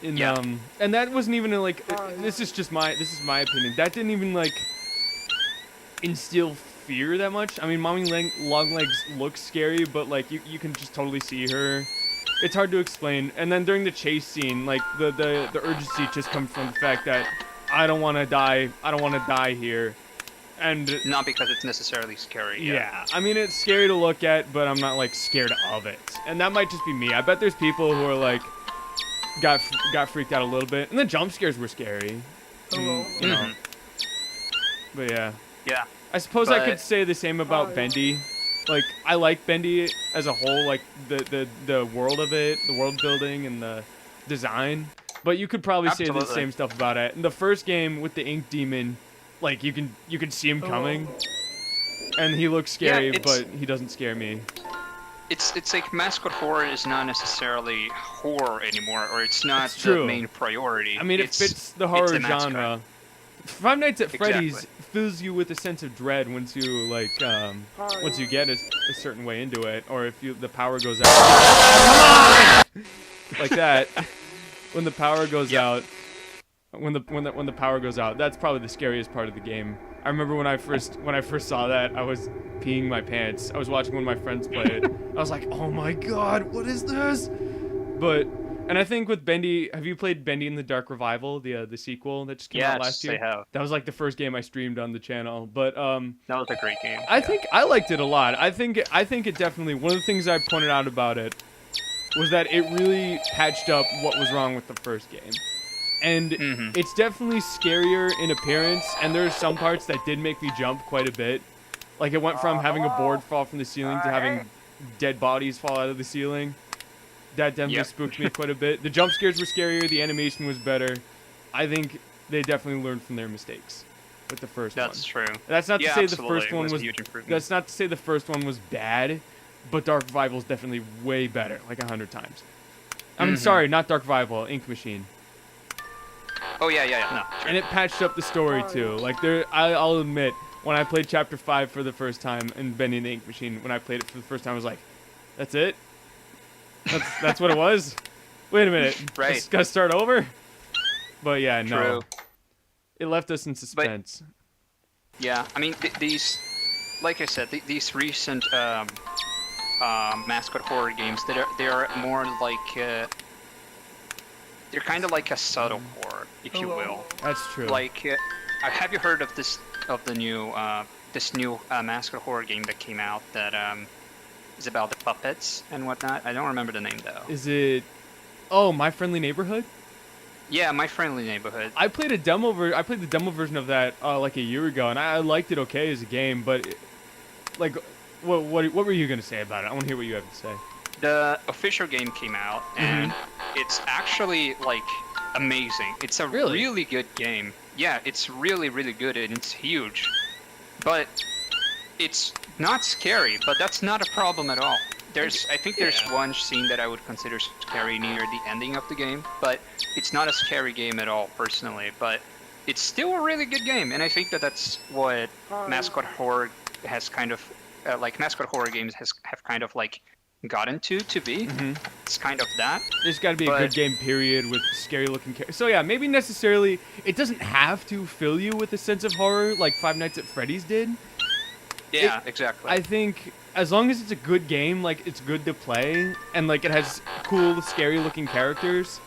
Yeah. And that wasn't even like. This is my opinion. That didn't even like instill fear that much. I mean, long legs look scary, but like you can just totally see her. It's hard to explain. And then during the chase scene, like the urgency just comes from the fact that I don't want to die. I don't want to die here. And Not because it's necessarily scary. yeah, I mean it's scary to look at, but I'm not like scared of it. And that might just be me. I bet there's people who are like got freaked out a little bit, and the jump scares were scary. You know. But yeah, Yeah. I suppose I But- could say the same about Bendy. Like I like Bendy as a whole, like the world of it, the world building and the design. But you could probably say the Absolutely. same stuff about it. In the first game with the Ink Demon, like you can see him coming, and he looks scary, Yeah, but he doesn't scare me. It's like mascot horror is not necessarily horror anymore, or it's not It's the true. main priority. I mean, it It's- fits the it's horror the mascot. genre. Five Nights at Freddy's Exactly. fills you with a sense of dread once you like once you get a certain way into it, or if the power goes out. Like that. When the power goes out. When the power goes out, that's probably the scariest part of the game. I remember when I first saw that, I was peeing my pants. I was watching one of my friends play it. I was like, "Oh my god, what is this?" And I think with Bendy, have you played Bendy in the Dark Revival, the sequel that just came out last year? Yes, I have. That was like the first game I streamed on the channel. But That was a great game. I think I liked it a lot. I think it definitely, one of the things I pointed out about it was that it really patched up what was wrong with the first game. And it's definitely scarier in appearance, and there's some parts that did make me jump quite a bit. Like it went from having a board fall from the ceiling to having dead bodies fall out of the ceiling. That definitely spooked me quite a bit. The jump scares were scarier, the animation was better. I think they definitely learned from their mistakes with the first one. That's true. That's not to Yeah, say the absolutely. first It one was a was huge improvement. that's not to say the first one was bad, but Dark Revival is definitely way better, like 100 times. I'm sorry, not Dark Revival, Ink Machine. Oh yeah, no. Sure. And it patched up the story too. Like I'll admit, when I played Chapter 5 for the first time in Bendy and the Ink Machine, when I played it for the first time, I was like, "That's it? That's what it was? Wait a minute, Right. Just gotta start over." But yeah, no, True. it left us in suspense. Yeah, I mean these, like I said, these recent mascot horror games they are more like they're kind of like a subtle horror, if you will. That's true. Like, have you heard of this new mascot horror game that came out that is about the puppets and whatnot? I don't remember the name though. Is it? Oh, My Friendly Neighborhood. Yeah, My Friendly Neighborhood. I played the demo version of that like a year ago, and I liked it okay as a game. But like, what were you gonna say about it? I want to hear what you have to say. The official game came out, and it's actually like amazing. It's a really good game. Yeah, it's really good, and it's huge. But it's not scary, but that's not a problem at all. I think there's one scene that I would consider scary near the ending of the game, but it's not a scary game at all, personally. But it's still a really good game, and I think that's what mascot horror has kind of, mascot horror games have kind of like gotten to be. It's kind of that. There's got to be a good game, period, with scary-looking characters. So yeah, maybe necessarily it doesn't have to fill you with a sense of horror like Five Nights at Freddy's did. Yeah, exactly. I think as long as it's a good game, like it's good to play, and like it has cool, scary-looking characters,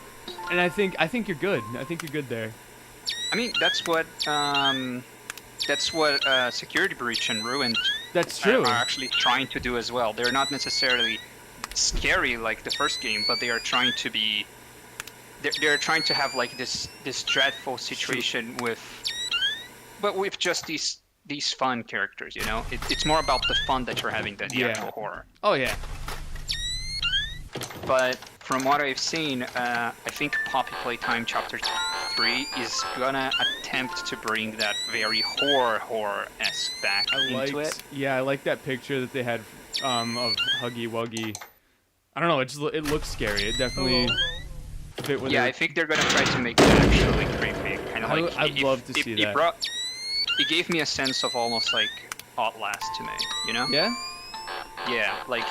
and I think you're good. I think you're good there. I mean, that's what Security Breach and Ruined That's true. are actually trying to do as well. They're not necessarily scary like the first game, but they are trying to be. They're trying to have like this dreadful situation but with just these fun characters. You know, it's more about the fun that you're having than the actual horror. Oh yeah. But from what I've seen, I think Poppy Playtime Chapter 3 is gonna attempt to bring that very horror-esque back into it. Yeah, I like that picture that they had of Huggy Wuggy. I don't know, it looks scary. It definitely fit with Yeah, it. I think they're gonna try to make it actually creepy. Kind of like I'd love to see that. It gave me a sense of almost like Outlast to me, you know? Yeah? Yeah, like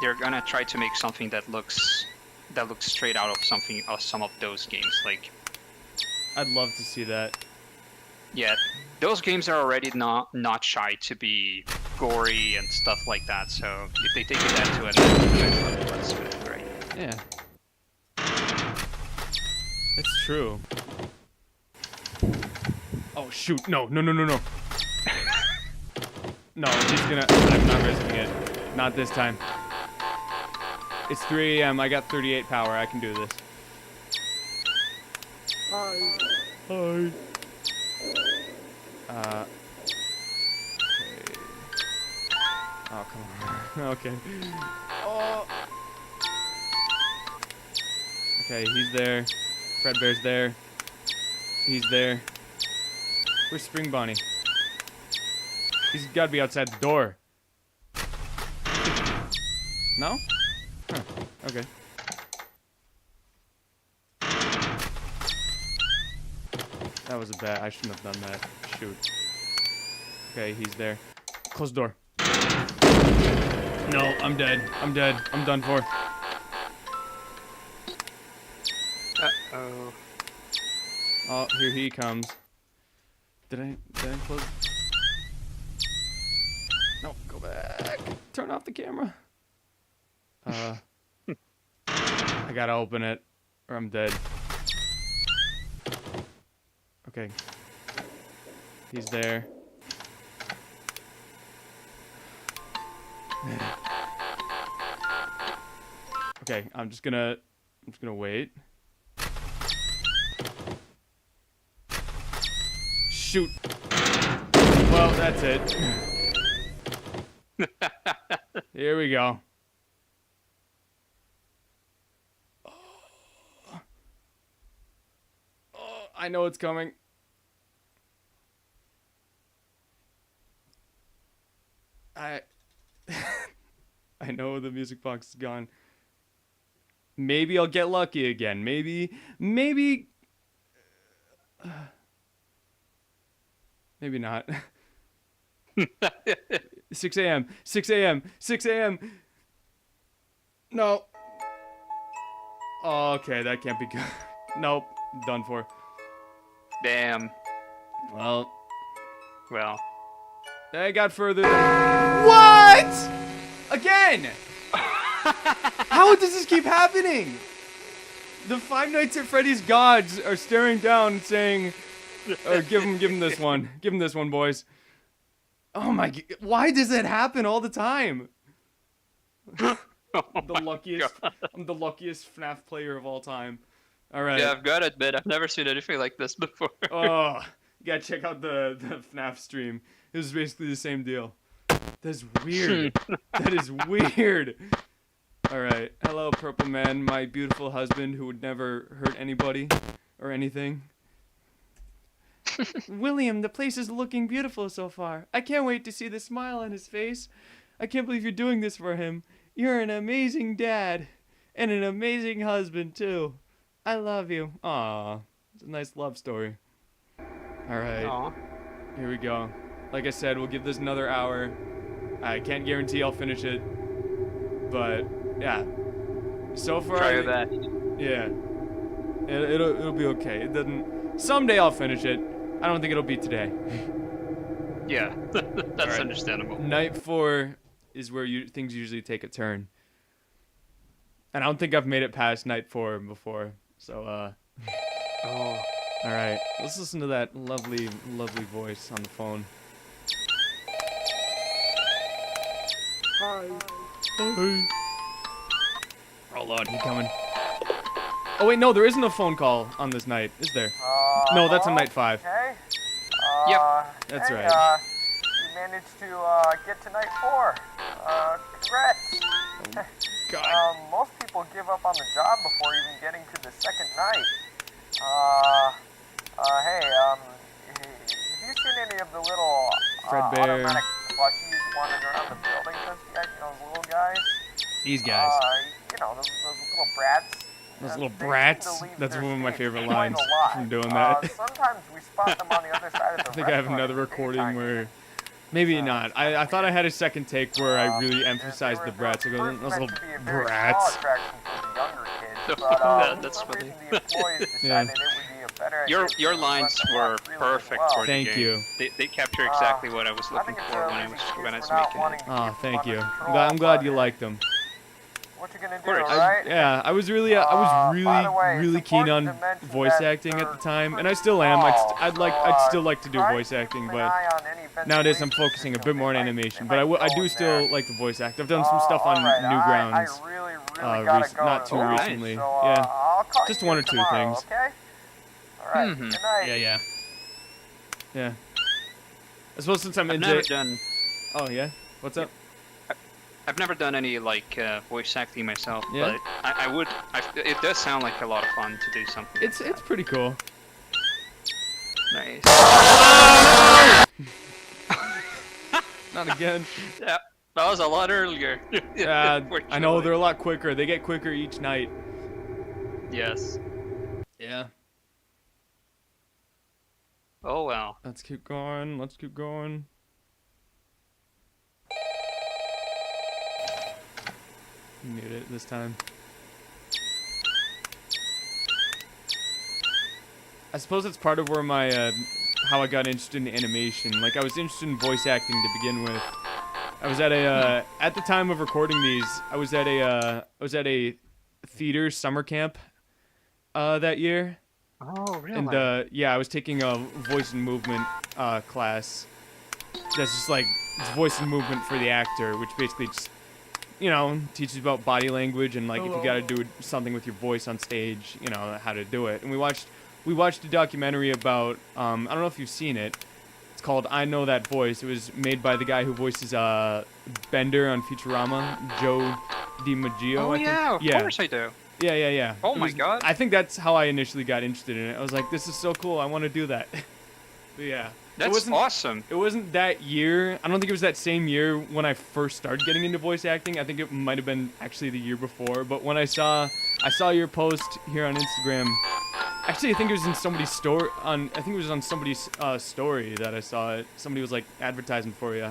they're gonna try to make something that looks straight out of some of those games. Like, I'd love to see that. yeah, those games are already not shy to be gory and stuff like that. So if they take that to the next level, that's gonna be great. Yeah. It's true. Oh shoot! No! No! No! He's gonna. I'm not risking it. Not this time. It's 3 a.m. I got 38 power. I can do this. Hi. Okay. Oh, come on. Okay. Oh. Okay, he's there. Fredbear's there. He's there. Where's Spring Bonnie? He's gotta be outside the door. No? Huh. Okay. That was a bad. I shouldn't have done that. Shoot. Okay, he's there. Close the door. No, I'm dead. I'm dead. I'm done for. Uh-oh. Oh, here he comes. Did I close? No, go back. Turn off the camera. I gotta open it, or I'm dead. Okay. He's there. Okay, I'm just gonna wait. Shoot. Well, that's it. Here we go. Oh, I know it's coming. I know the music box is gone. Maybe I'll get lucky again. Maybe. Maybe not. 6 a.m. 6 a.m. 6 a.m. No. Oh, okay, that can't be good. Nope. Done for. Damn. Well. I got further than... What? Again? How does this keep happening? The Five Nights at Freddy's gods are staring down saying... Or give him this one. Give him this one, boys. Oh my... Why does that happen all the time? I'm the luckiest FNAF player of all time. All right. Yeah, I've got to admit, I've never seen anything like this before. Oh, you gotta check out the FNAF stream. It was basically the same deal. That's weird. That is weird. All right. Hello, Purple Man, my beautiful husband who would never hurt anybody or anything. William, the place is looking beautiful so far. I can't wait to see the smile on his face. I can't believe you're doing this for him. You're an amazing dad. And an amazing husband, too. I love you. Aw. It's a nice love story. Alright. Aw. Here we go. Like I said, we'll give this another hour. I can't guarantee I'll finish it. But, yeah. So far... Try your best. Yeah. It'll be okay. It doesn't... Someday I'll finish it. I don't think it'll be today. Yeah. That's understandable. Night 4 is where things usually take a turn. And I don't think I've made it past night 4 before. So, Oh. All right, let's listen to that lovely, lovely voice on the phone. Hi. Hey. Oh Lord, he coming. Oh wait, no, there isn't a phone call on this night, is there? No, that's on hello? night 5. Hey? Yep. That's hey, right. You managed to get to night 4. Congrats. God. Most people give up on the job before even getting to the second night. Hey, have you seen any of the little Fredbear. automatic plushies wandering around the building just yet? You know, those little guys? These guys. You know, those little brats. Those little They seem to brats. leave That's their one of my stage favorite quite lines a lot. from doing that. Sometimes we spot them on the other side of the I think I have restaurant another in the recording daytime. where, maybe not. I thought I had a second take where I really emphasized the brats. I go, first those meant little to be a very small brats. attraction for the younger kids, Yeah, but that's for some funny. reason the employees Yeah. decided it would be a better idea Your to lines let them were watch really perfect well. for the Thank game. you. They capture exactly what I was I looking think it's for a when I lazy was excuse for not making wanting it. to Oh, keep them thank under you. control, I'm glad but you liked them. What you gonna do, course. right? Yeah, I was really By the way, it's really keen important on to mention voice that acting at the they're time, and I pretty still am. small, I'd still like to do try voice keeping acting, an but eye on any nowadays I'm ventilation focusing a system. bit more on They animation. might But I go do in still there. like the voice act. I've done some stuff on Alright, Newgrounds, I really gotta go not too now, recently. so, Yeah, I'll call just you one or two tomorrow, things. okay? Alright, Mhm. good night. yeah. I suppose since I'm I've into. never done. Oh yeah, what's up? I've never done any like voice acting myself, Yeah? but I would. It does sound like a lot of fun to do something. It's pretty cool. Nice. Not again. Yeah, that was a lot earlier. I know they're a lot quicker. They get quicker each night. Yes. Yeah. Oh well. Let's keep going. Let's keep going. Mute it this time. I suppose it's part of where my how I got interested in animation. Like I was interested in voice acting to begin with. I was at a at the time of recording these, I was at a theater summer camp that year. Oh really? And yeah, I was taking a voice and movement class. That's just like it's voice and movement for the actor, which basically just teaches about body language and like if you got to do something with your voice on stage, how to do it. And we watched a documentary about I don't know if you've seen it. It's called I Know That Voice. It was made by the guy who voices Bender on Futurama, Joe DiMaggio. Oh I think. yeah, of course I do. Yeah. Oh my God. I think that's how I initially got interested in it. I was like, this is so cool. I want to do that. But yeah. That's awesome. It wasn't that year. I don't think it was that same year when I first started getting into voice acting. I think it might have been actually the year before. But when I saw your post here on Instagram. Actually, I think it was in somebody's story. I think it was on somebody's story that I saw it. Somebody was like advertising for you,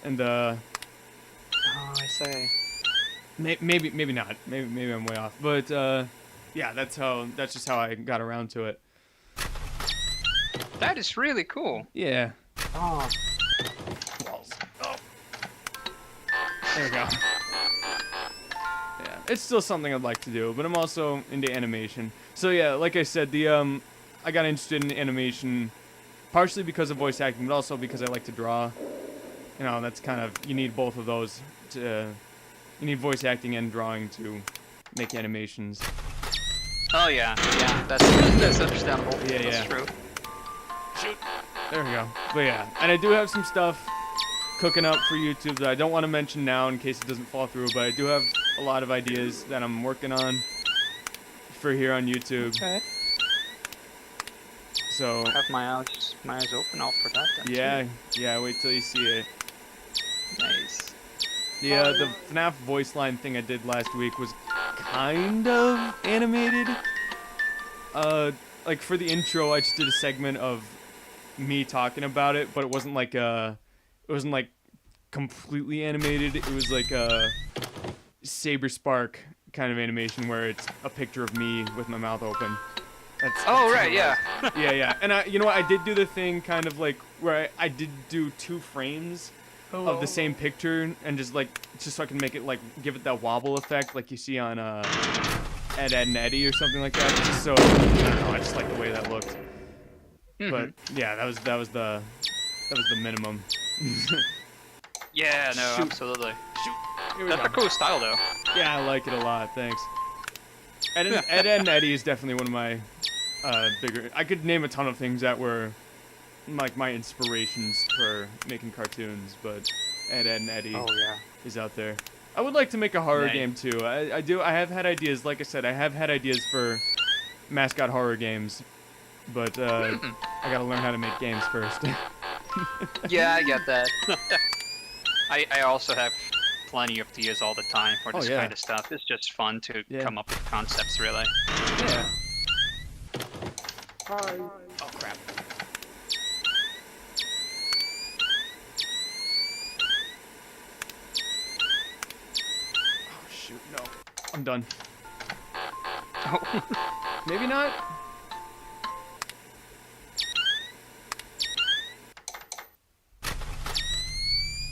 and Oh, I say. maybe not. Maybe I'm way off. But yeah, that's just how I got around to it. That is really cool. Yeah. Oh. Walls. Oh. There we go. Yeah, it's still something I'd like to do, but I'm also into animation. So yeah, like I said, I got interested in animation partially because of voice acting, but also because I like to draw. That's kind of you need both of those to. You need voice acting and drawing to make animations. Oh yeah, that's understandable. Yeah, that's yeah. true. Shoot. There we go. But yeah, and I do have some stuff cooking up for YouTube that I don't want to mention now in case it doesn't fall through, but I do have a lot of ideas that I'm working on for here on YouTube. Okay. So I have my eyes open out for that then. yeah, wait till you see it. Nice. The FNAF voice line thing I did last week was kind of animated. Like for the intro, I just did a segment of me talking about it, but it wasn't like completely animated. It was like a Saber Spark kind of animation where it's a picture of me with my mouth open. Oh right, yeah. Yeah. And I did do the thing kind of like where I did do 2 frames of the same picture and just so I can make it like give it that wobble effect like you see on Ed, and Eddie or something like that. Just so I don't know, I just like the way that looked. But yeah, that was the minimum. Yeah, no, Shoot. absolutely. Here we That's go. a cool style, though. Yeah, I like it a lot. Thanks. Ed and Eddie is definitely one of my bigger. I could name a ton of things that were like my inspirations for making cartoons, but Ed and Eddie is out there. I would like to make a horror game too. I do. I have had ideas. Like I said, I have had ideas for mascot horror games, but I gotta learn how to make games first. Yeah, I get that. I also have plenty of ideas all the time for this kind of stuff. It's just fun to come up with concepts, really. Yeah. Hi. Oh crap. Oh shoot, no. I'm done. Oh. Maybe not.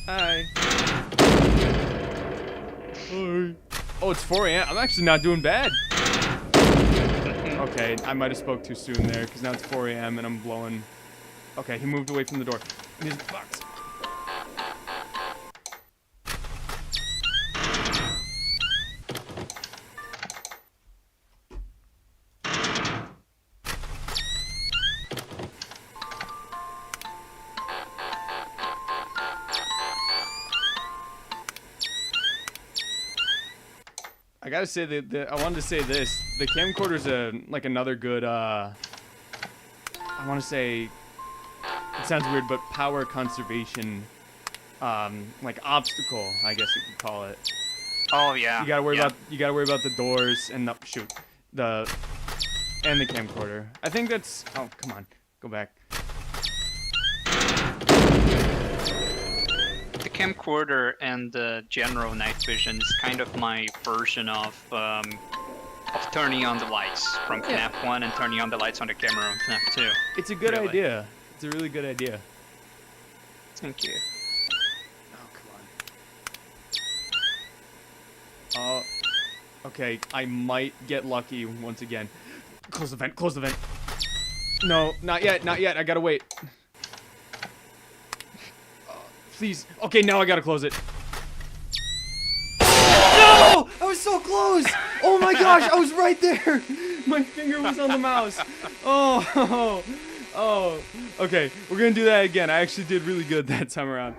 Hi. Hi. Oh, it's 4 a.m. I'm actually not doing bad. Okay, I might have spoke too soon there, because now it's 4 a.m. and I'm blowing. Okay, he moved away from the door. Music box. I gotta say that I wanted to say this. The camcorder's like another good. I want to say. It sounds weird, but power conservation, like obstacle, I guess you could call it. Oh yeah. You gotta worry about the doors and the and the camcorder. I think that's. Oh come on, go back. The camcorder and the general night vision is kind of my version of turning on the lights from FNAF 1 and turning on the lights on the camera on FNAF 2. It's a good Really. idea. It's a really good idea. Thank you. Oh come on. Okay. I might get lucky once again. Close the vent. Close the vent. No, not yet. Not yet. I gotta wait. Please. Okay, now I gotta close it. No! I was so close! Oh my gosh, I was right there! My finger was on the mouse. Oh. Okay, we're gonna do that again. I actually did really good that time around.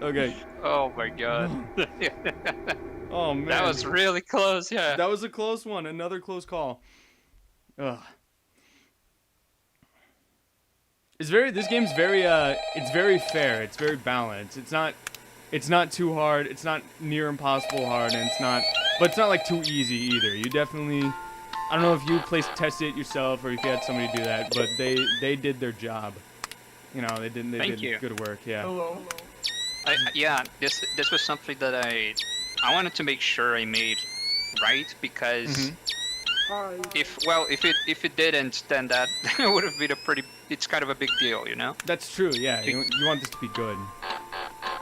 Okay. Oh my god. Oh man. That was really close, yeah. That was a close one. Another close call. Ugh. This game's very it's very fair. It's very balanced. It's not too hard. It's not near impossible hard, and but it's not like too easy either. You definitely, I don't know if you tested it yourself or if you had somebody do that, but they did their job. You know, they did good work. Yeah. Hello. Yeah, this was something that I wanted to make sure I made right, because Hi. if it didn't, then that would have been it's kind of a big deal, you know? That's true. Yeah. You want this to be good.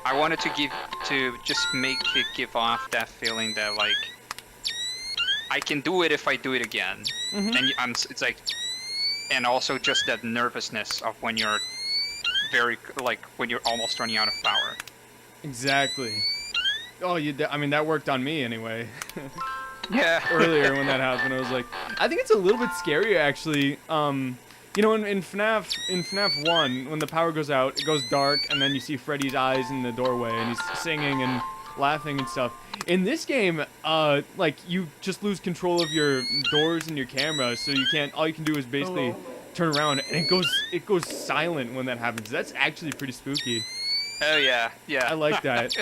I wanted to just make it give off that feeling that like I can do it if I do it again, and it's like, and also just that nervousness of when you're when you're almost running out of power. Exactly. Oh, I mean, that worked on me anyway. Yeah. Earlier when that happened, I was like, I think it's a little bit scarier actually. You know, in FNAF 1, when the power goes out, it goes dark, and then you see Freddy's eyes in the doorway, and he's singing and laughing and stuff. In this game, like, you just lose control of your doors and your camera, so you can't. All you can do is basically turn around, and it goes silent when that happens. That's actually pretty spooky. Oh yeah, yeah. I like that.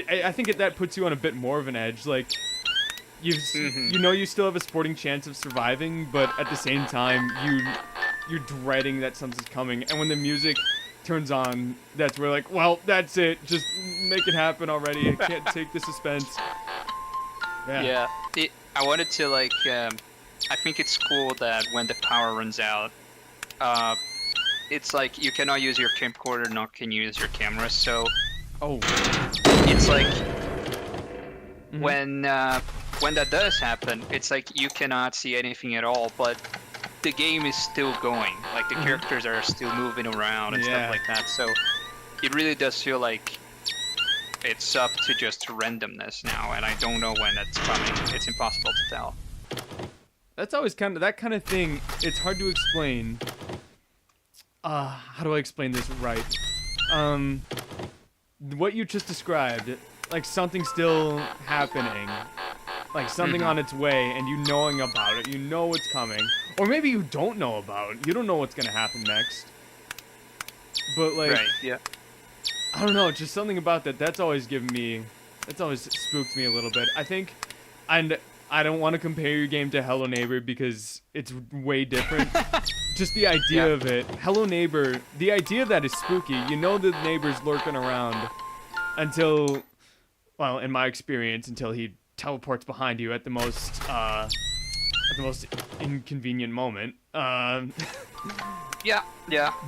I think that puts you on a bit more of an edge, like. You know you still have a sporting chance of surviving, but at the same time you're dreading that something's coming. And when the music turns on, that's where like, well, that's it. Just make it happen already. I can't take the suspense. Yeah. Yeah. I wanted to like. I think it's cool that when the power runs out, it's like you cannot use your camcorder, nor can you use your camera. So. Oh. It's like. When that does happen, it's like you cannot see anything at all, but the game is still going. Like the characters are still moving around and Yeah. stuff like that. So it really does feel like it's up to just randomness now, and I don't know when that's coming. It's impossible to tell. That's always that kind of thing. It's hard to explain. How do I explain this right? What you just described, like something still happening, like something on its way, and you knowing about it, you know it's coming, or maybe you don't know about it. You don't know what's gonna happen next. But like, Right, yeah. I don't know, just something about that. That's always spooked me a little bit. I think, and I don't want to compare your game to Hello Neighbor because it's way different. Just the idea of it. Hello Neighbor, the idea of that is spooky. You know the neighbor's lurking around until, well, in my experience, until he teleports behind you at the most inconvenient moment. Yeah.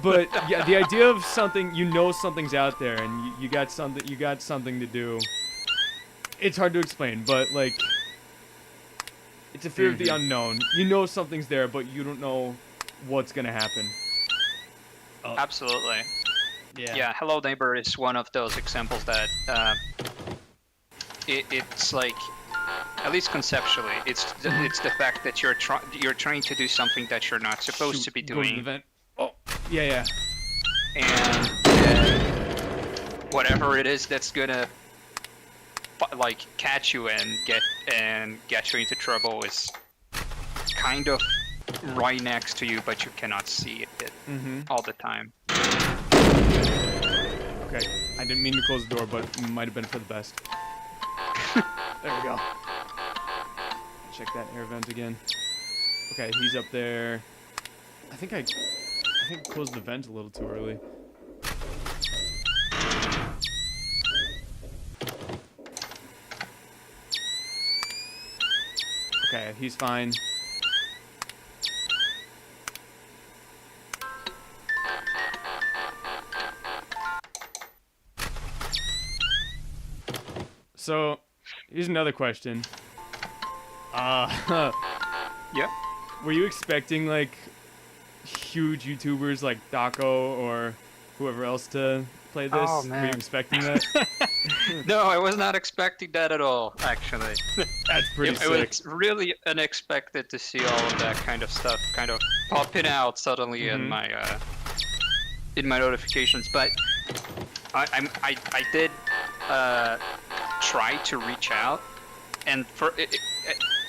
But yeah, the idea of something, you know something's out there and you got something to do. It's hard to explain, but like, it's a fear of the unknown. You know something's there, but you don't know what's gonna happen. Oh. Absolutely. Yeah. Yeah, Hello Neighbor is one of those examples that it's like, at least conceptually, it's the fact that you're trying to do something that you're not supposed to be Go to the doing, vent. Oh, yeah. and whatever it is that's gonna like catch you and get you into trouble is kind of right next to you, but you cannot see it all the time. Okay, I didn't mean to close the door, but it might have been for the best. There we go. Check that air vent again. Okay, he's up there. I think I closed the vent a little too early. Okay, he's fine. So, here's another question. Yeah. Were you expecting like huge YouTubers like Daco or whoever else to play this? Oh, Were man. you expecting that? No, I was not expecting that at all, actually. That's pretty It sick. was really unexpected to see all of that kind of stuff kind of popping out suddenly in my notifications. But I did try to reach out, and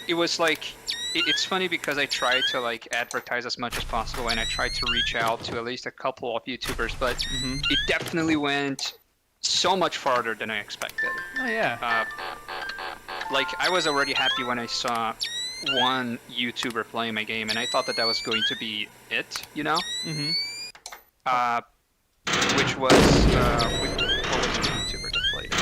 it was like it's funny because I tried to like advertise as much as possible, and I tried to reach out to at least a couple of YouTubers, but it definitely went so much farther than I expected. Oh yeah. Like, I was already happy when I saw one YouTuber playing my game, and I thought that was going to be it, you know? Which was, what was the YouTuber that played it?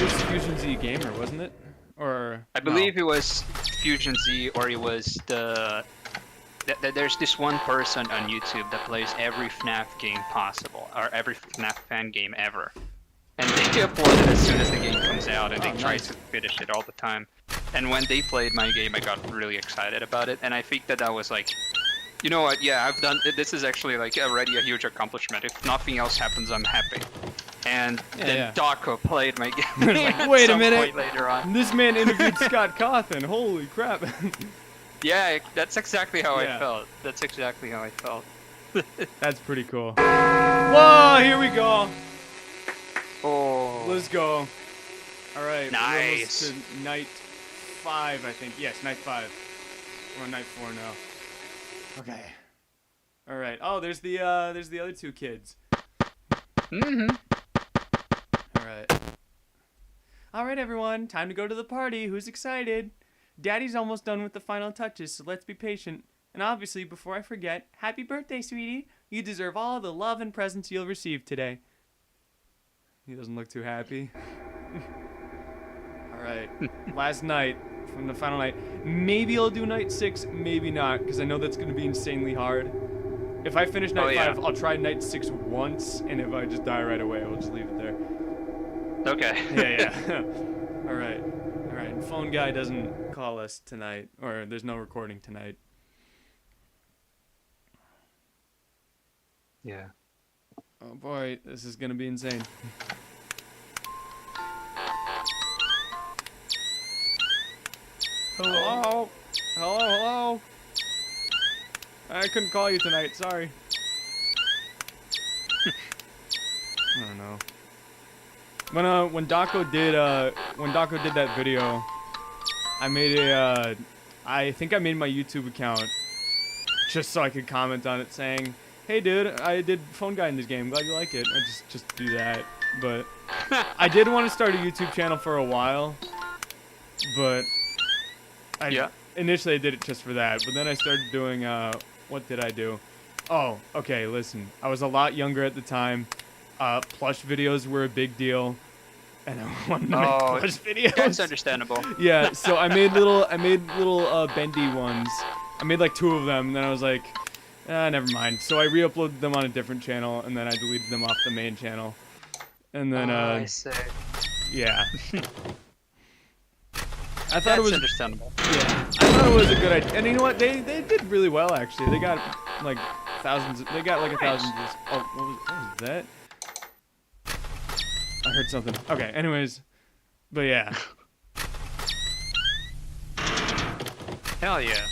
It was Fusion Z Gamer, wasn't it? Or I believe it was Fusion Z, or it was there's this one person on YouTube that plays every FNAF game possible, or every FNAF fan game ever. And they upload it as soon as the game comes out, and they try to finish it all the time. And when they played my game, I got really excited about it, and I think that was like, you know what, yeah, I've done, this is actually like already a huge accomplishment. If nothing else happens, I'm happy. And then Daco played my game like, wait a minute, later on. This man interviewed Scott Cawthon, holy crap. Yeah, that's exactly how I felt. That's exactly how I felt. That's pretty cool. Whoa, here we go. Oh. Let's go. All right. Nice. We're almost to night 5, I think. Yes, night 5. We're on night 4 now. Okay. All right. Oh, there's the other 2 kids. Mm-hmm. All right. All right, everyone. Time to go to the party. Who's excited? Daddy's almost done with the final touches, so let's be patient. And obviously, before I forget, happy birthday, sweetie. You deserve all the love and presents you'll receive today. He doesn't look too happy. All right. Last night from the final night. Maybe I'll do night 6, maybe not, because I know that's going to be insanely hard. If I finish night 5, I'll try night 6 once, and if I just die right away, I'll just leave it there. Okay. Yeah. All right. And phone guy doesn't call us tonight, or there's no recording tonight. Yeah. Oh boy, this is gonna be insane. Hello? Hello? I couldn't call you tonight, sorry. I don't know. When Daco did that video, I made I think I made my YouTube account just so I could comment on it saying, "Hey dude, I did Phone Guy in this game, glad you like it." I just do that. But I did want to start a YouTube channel for a while, but initially I did it just for that, but then I started doing, what did I do? Oh, okay, listen. I was a lot younger at the time. Plush videos were a big deal, and I wanted to make plush videos. That's understandable. Yeah, so I made little bendy ones. I made like 2 of them, and then I was like, never mind. So I re-uploaded them on a different channel, and then I deleted them off the main channel. And then, I see. yeah. I thought That's it was understandable. Yeah, I thought it was a good idea. And you know what? They did really well, actually. They got like thousands. They got like a thousand. Oh, what was that? I heard something. Okay. Anyways, but yeah. Hell yeah.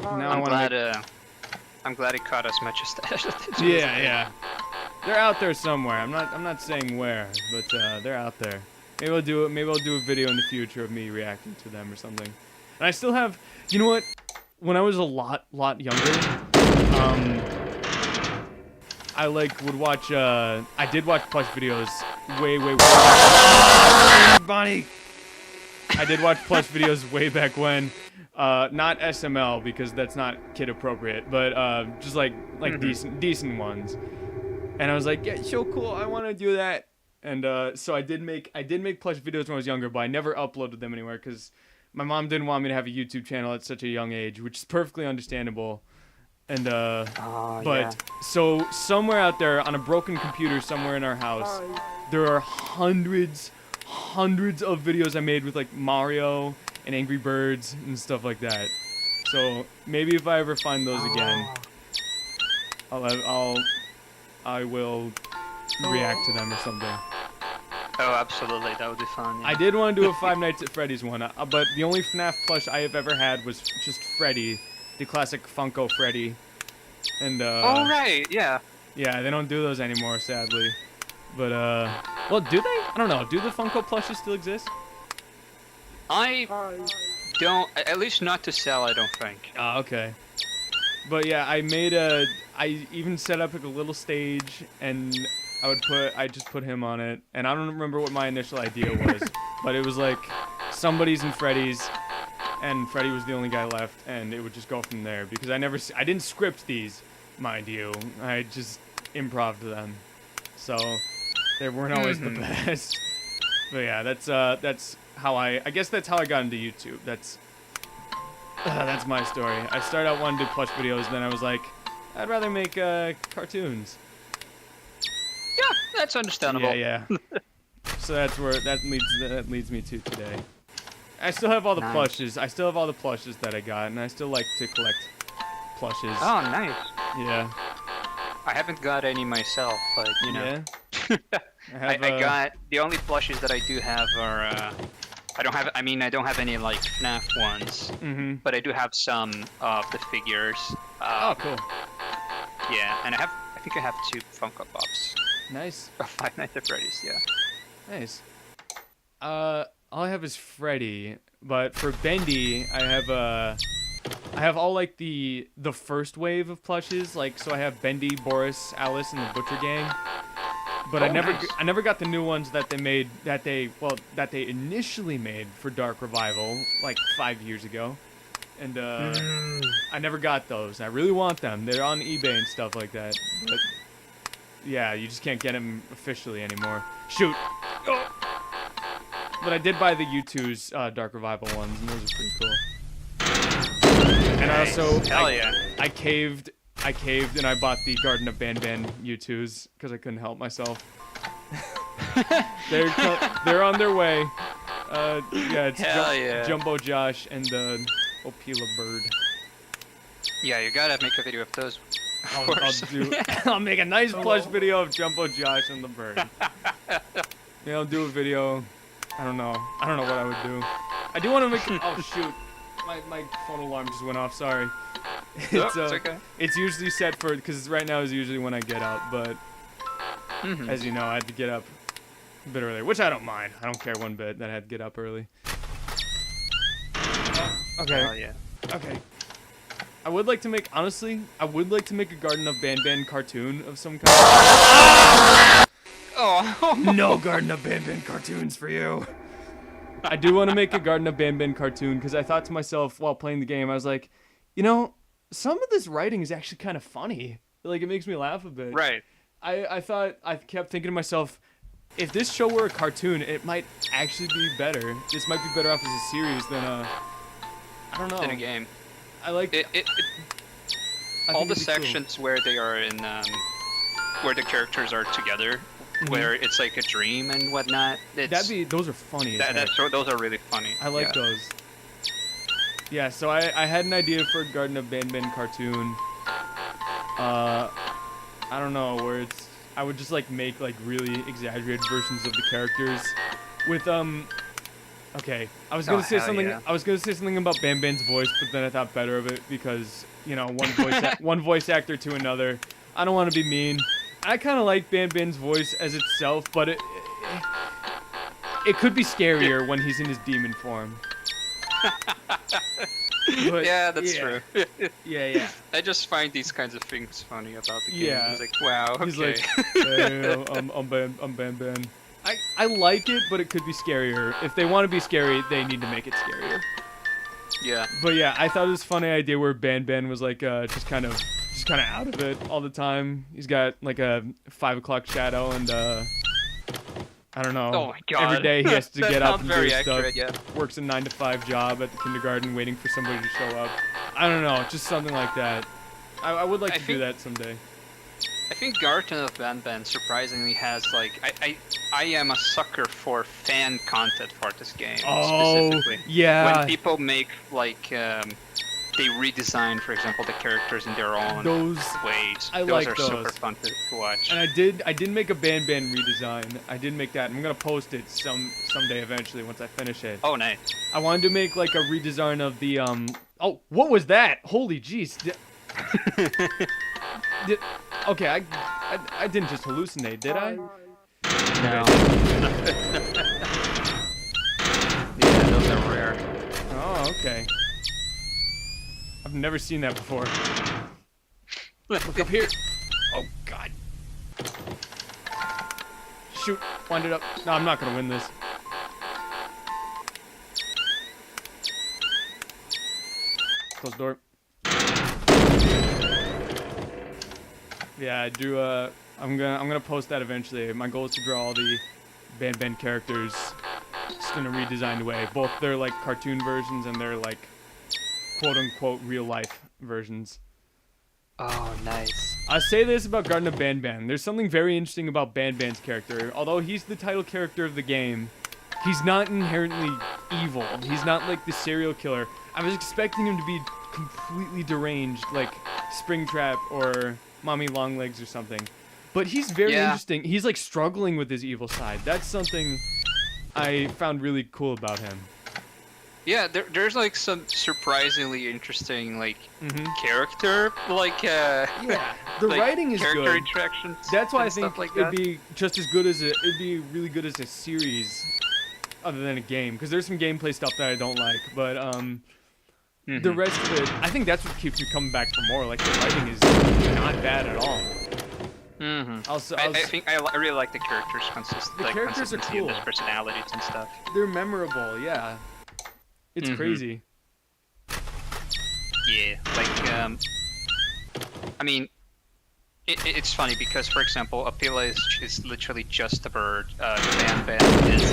Now I'm glad it caught as much as that. Yeah. They're out there somewhere. I'm not saying where, but they're out there. Maybe I'll do a video in the future of me reacting to them or something. And I still have, you know what? When I was a lot younger, I would watch. I did watch plush videos way. Bonnie. I did watch plush videos way back when. Not SML because that's not kid appropriate, but just like decent ones. And I was like, yeah, so cool. I want to do that. And so I did make plush videos when I was younger, but I never uploaded them anywhere because my mom didn't want me to have a YouTube channel at such a young age, which is perfectly understandable. And so somewhere out there on a broken computer somewhere in our house, there are hundreds of videos I made with like Mario and Angry Birds and stuff like that. So maybe if I ever find those again, I will react to them or something. Oh, absolutely. That would be fun. Yeah. I did want to do a Five Nights at Freddy's one, but the only FNAF plush I have ever had was just Freddy, the classic Funko Freddy. And oh right, yeah. Yeah, they don't do those anymore, sadly. But well, do they? I don't know. Do the Funko plushes still exist? I don't. At least not to sell. I don't think. Oh, okay. But yeah, I even set up like a little stage, and I just put him on it, and I don't remember what my initial idea was, but it was like somebody's in Freddy's, and Freddy was the only guy left, and it would just go from there because I didn't script these, mind you, I just improv them, so they weren't always the best. But yeah, that's how I guess that's how I got into YouTube. That's my story. I started out wanting to do plush videos, then I was like, I'd rather make cartoons. Yeah, that's understandable. Yeah. So that leads me to today. I still have all the plushes. I still have all the plushes that I got, and I still like to collect plushes. Oh, nice. Yeah. I haven't got any myself, but you know. Yeah. I got the only plushes that I do have are. I don't have any like FNAF ones, but I do have some of the figures. Oh, cool. Yeah, and I think I have 2 Funko Pops. Nice. Five Nights at Freddy's, yeah. Nice. All I have is Freddy, but for Bendy, I have all like the first wave of plushes, like so I have Bendy, Boris, Alice, and the Butcher Gang. But I never got the new ones that they initially made for Dark Revival like 5 years ago. And I never got those. I really want them. They're on eBay and stuff like that. But yeah, you just can't get them officially anymore. Shoot. Oh. But I did buy the U2's Dark Revival ones, and those are pretty cool. And also, I caved and I bought the Garden of Ban U2s because I couldn't help myself. They're on their way. Yeah, it's Jumbo Josh and Opila Bird. Yeah, you gotta make a video of those. I'll make a nice plush video of Jumbo Josh and the bird. Maybe I'll do a video. I don't know what I would do. I do want to make. Oh shoot, my phone alarm just went off. Sorry. It's okay. It's usually set for because right now is usually when I get up, but as you know, I had to get up a bit earlier, which I don't mind. I don't care one bit that I had to get up early. Okay. Oh yeah. Okay. I would like to make, honestly, I would like to make a Garden of Banban cartoon of some kind. Oh. No Garden of Banban cartoons for you. I do want to make a Garden of Banban cartoon because I thought to myself while playing the game, I was like, you know, some of this writing is actually kind of funny. Like, it makes me laugh a bit. Right. I kept thinking to myself, if this show were a cartoon, it might actually be better. This might be better off as a series than a, I don't know. In a game. I like all the sections where they are in, where the characters are together, where it's like a dream and whatnot. Those are funny. Those are really funny. I like those. Yeah, so I had an idea for a Garden of Banban cartoon. I don't know, where I would just like make like really exaggerated versions of the characters with okay, I was gonna say something. Yeah. I was gonna say something about Banban's voice, but then I thought better of it because you know one voice actor to another. I don't want to be mean. I kind of like Banban's voice as itself, but it could be scarier when he's in his demon form. But, yeah, that's true. Yeah. I just find these kinds of things funny about the game. Yeah. It's like, wow, okay. He's like, hey, I'm Ban. I like it, but it could be scarier. If they want to be scary, they need to make it scarier. Yeah. But yeah, I thought it was a funny idea where Ban was like just kind of out of it all the time. He's got like a 5 o'clock shadow and I don't know. Oh my god. Every day he has to get up and do accurate, stuff. yeah. Works a 9 to 5 job at the kindergarten, waiting for somebody to show up. I don't know, just something like that. I would like to do that someday. I think Garden of Banban surprisingly has like I am a sucker for fan content for this game specifically. Yeah. When people make like they redesign, for example, the characters in their own ways. Those are super fun to watch. And I did make a Banban redesign. I did make that. I'm gonna post it someday eventually once I finish it. Oh, nice. I wanted to make like a redesign of the Oh, what was that? Holy jeez. Okay, I didn't just hallucinate, did I? No. Yeah, those are rare. Oh, okay. I've never seen that before. Look up here. Oh, God. Shoot. Wind it up. No, I'm not going to win this. Close the door. Yeah, I do, I'm gonna post that eventually. My goal is to draw all the Banban characters just in a redesigned way. Both their, like, cartoon versions and their, like, quote-unquote real-life versions. Oh, nice. I say this about Garden of Banban. There's something very interesting about Banban's character. Although he's the title character of the game, he's not inherently evil. He's not like the serial killer. I was expecting him to be completely deranged, like Springtrap or Mommy Longlegs or something. But he's very interesting. He's like struggling with his evil side. That's something I found really cool about him. Yeah, there's like some surprisingly interesting like character like yeah, the like writing is character good. interactions. That's why I think like it'd be just as good as it'd be really good as a series, other than a game. Because there's some gameplay stuff that I don't like, but the rest of it, I think that's what keeps me coming back for more. Like the writing is not bad at all. I think I really like the characters' The characters are cool. And their personalities and stuff. They're memorable, yeah. It's crazy. Yeah, like I mean, it's funny because, for example, Apila is literally just a bird. Banban is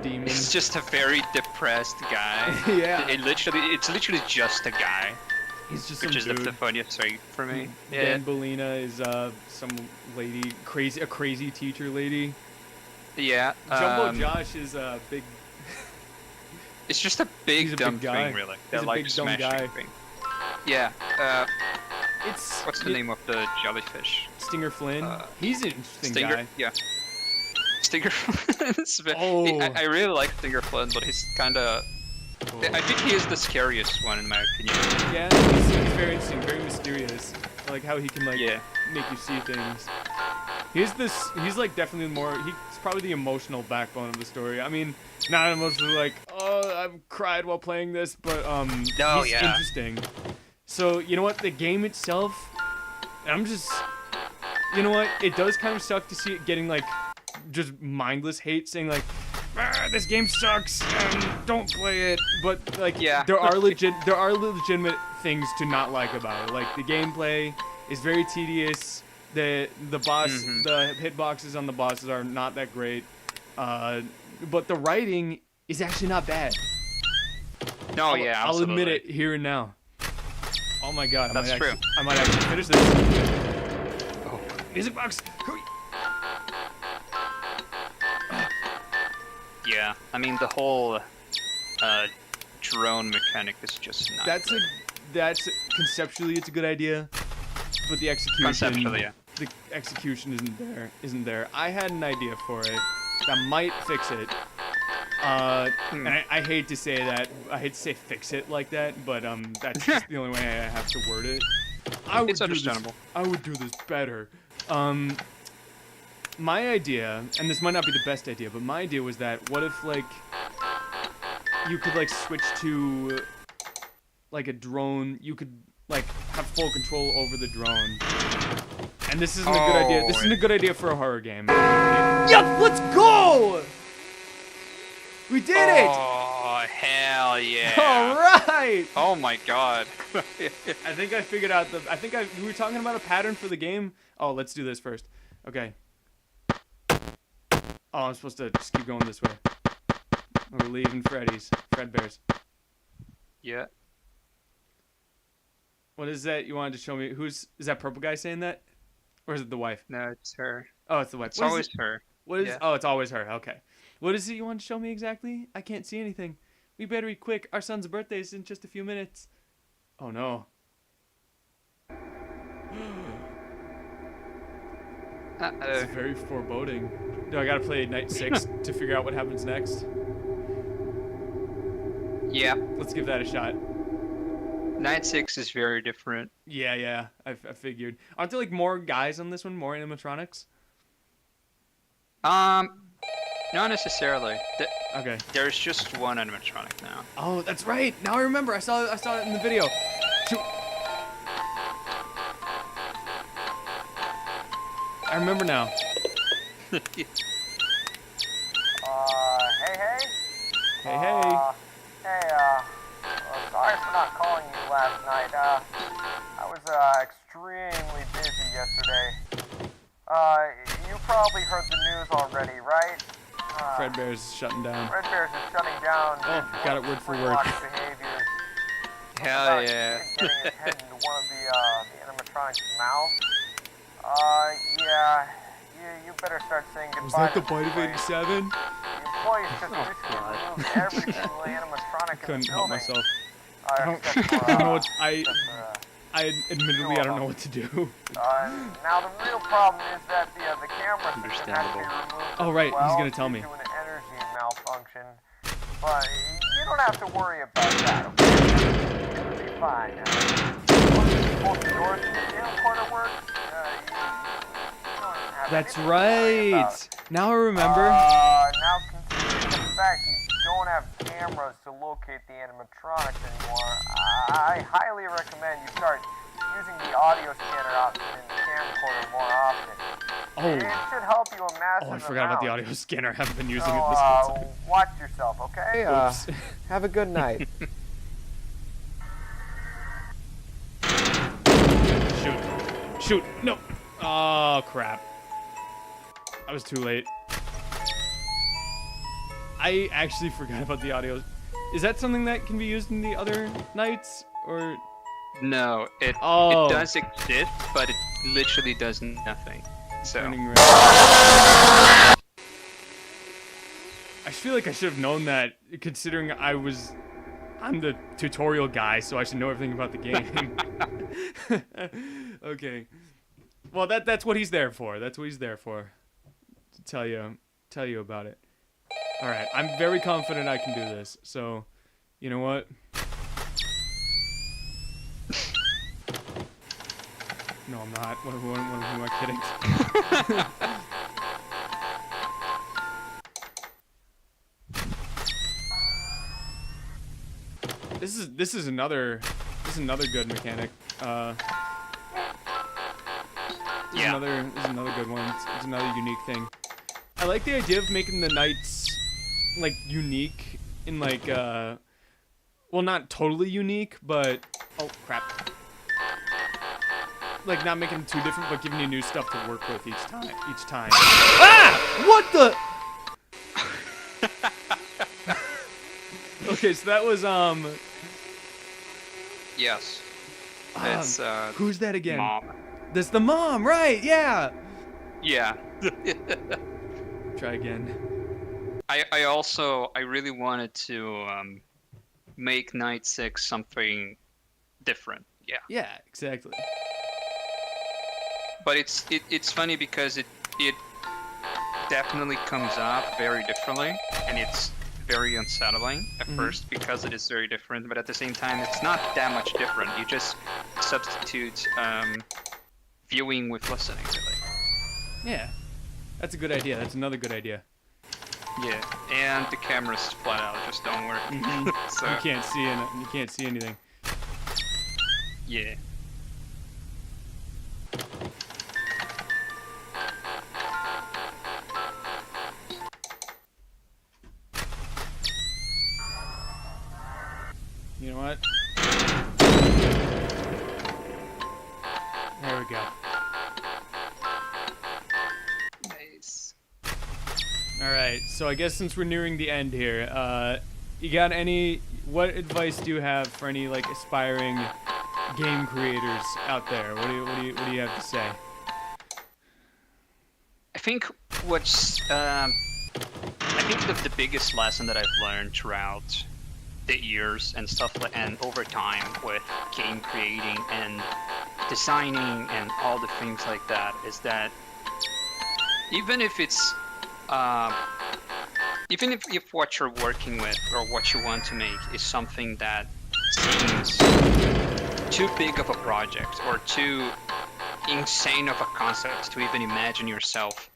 Demon. He's just a very depressed guy. Yeah. It's literally just a guy. He's just which is some dude. the funniest thing for me. Dan Bellina is some lady, a crazy teacher lady. Yeah. Jumbo Josh is a big. It's just a big dumb guy. thing, really. He's That a like big dumb smashing guy. thing. Yeah. What's the name of the jellyfish? Stinger Flynn. He's an interesting Stinger. guy. Yeah. Stinger Flynn. Oh. I really like Stinger Flynn, but he's kind of. I think he is the scariest one in my opinion. Yeah, he's very interesting, very mysterious. I like how he can like make you see things. He's like definitely he's probably the emotional backbone of the story. I mean, not emotionally like, oh, I've cried while playing this, but he's interesting. So, you know what, the game itself, you know what, it does kind of suck to see it getting like just mindless hate saying like, this game sucks, don't play it. But like, there are legitimate things to not like about it. Like the gameplay is very tedious. The boss, the hitboxes on the bosses are not that great. But the writing is actually not bad. No, I'll admit it here and now. Oh my god, that's true. I might actually finish this. Oh, music box. Yeah, I mean the whole drone mechanic is just not. That's conceptually it's a good idea, but the execution isn't there. I had an idea for it that might fix it. And I hate to say that. I hate to say fix it like that, but that's just the only way I have to word it. It's understandable. I would do this better. My idea, and this might not be the best idea, but my idea was that what if like you could like switch to like a drone, you could like have full control over the drone. And this isn't a good idea. This isn't a good idea for a horror game. Yep, let's go! We did it! Oh, hell yeah. All right! Oh my god. I think I figured out we were talking about a pattern for the game. Oh, let's do this first. Okay. Oh, I'm supposed to just keep going this way. We're leaving Fredbears. Yeah. What is that you wanted to show me? Is that purple guy saying that? Or is it the wife? No, it's her. Oh, it's the wife. It's always her. What is? Yeah. Oh, it's always her. Okay. What is it you want to show me exactly? I can't see anything. We better be quick. Our son's birthday is in just a few minutes. Oh no. It's very foreboding. No, I gotta play Night 6 to figure out what happens next. Yeah. Let's give that a shot. Night 6 is very different. Yeah. I figured. Aren't there like more guys on this one? More animatronics? Not necessarily. Okay. There's just one animatronic now. Oh, that's right. Now I remember. I saw it in the video. Shoot. I remember now. Hey. Hey. Sorry for not calling you last night. I was extremely busy yesterday. You probably heard the news already, right? Fredbear's shutting down. Fredbear's is shutting down. Oh, got it word for word. Behaviors. Hell yeah. Getting his head into one of the animatronic's mouths. Yeah. You better start saying goodbye. Was that the to bite of 87? The employees just recently removed every single animatronic in the Couldn't help building. myself. I don't know what I admittedly I don't know what to do. Now the real problem is that the camera system has to be removed. Oh right, he's gonna tell me. Due to an energy malfunction, but you don't have to worry about that. Okay? It'll be fine. Both the doors and the camcorder work. That's right. Now I remember. Now considering the fact you don't have cameras to locate the animatronics anymore, I highly recommend you start using the audio scanner option in the camcorder more often. Oh. It should help you amass. Oh, I forgot about the audio scanner. I haven't been using it this whole time. Watch yourself, okay? Oops. Have a good night. Shoot. No. Oh, crap. I was too late. I actually forgot about the audio. Is that something that can be used in the other nights, or? No, it does exist, but it literally does nothing. So. I feel like I should have known that, considering I'm the tutorial guy, so I should know everything about the game. Okay. Well, that's what he's there for. That's what he's there for. To tell you about it. All right. I'm very confident I can do this. So, you know what? No, I'm not. What am I kidding? This is another good mechanic. This is another good one. It's another unique thing. I like the idea of making the nights like unique in like well, not totally unique, but oh crap. Like not making them too different, but giving you new stuff to work with each time. Ah! What the? Okay, so that was Yes. It's who's that again? Mom. That's the mom, right? Yeah. Yeah. Try again. I really wanted to make Night 6 something different. Yeah. Yeah, exactly. But it's funny because it definitely comes off very differently, and it's very unsettling at first because it is very different, but at the same time it's not that much different. You just substitute viewing with listening, really. Yeah. That's a good idea. That's another good idea. Yeah, and the cameras flat out just don't work. So You can't see anything. yeah. You know what? There we go. Nice. Alright, so I guess since we're nearing the end here, you got what advice do you have for any like aspiring game creators out there? What do you have to say? I think the biggest lesson that I've learned throughout the years and stuff and over time with game creating and designing and all the things like that is that even if it's even if what you're working with or what you want to make is something that seems too big of a project or too insane of a concept to even imagine yourself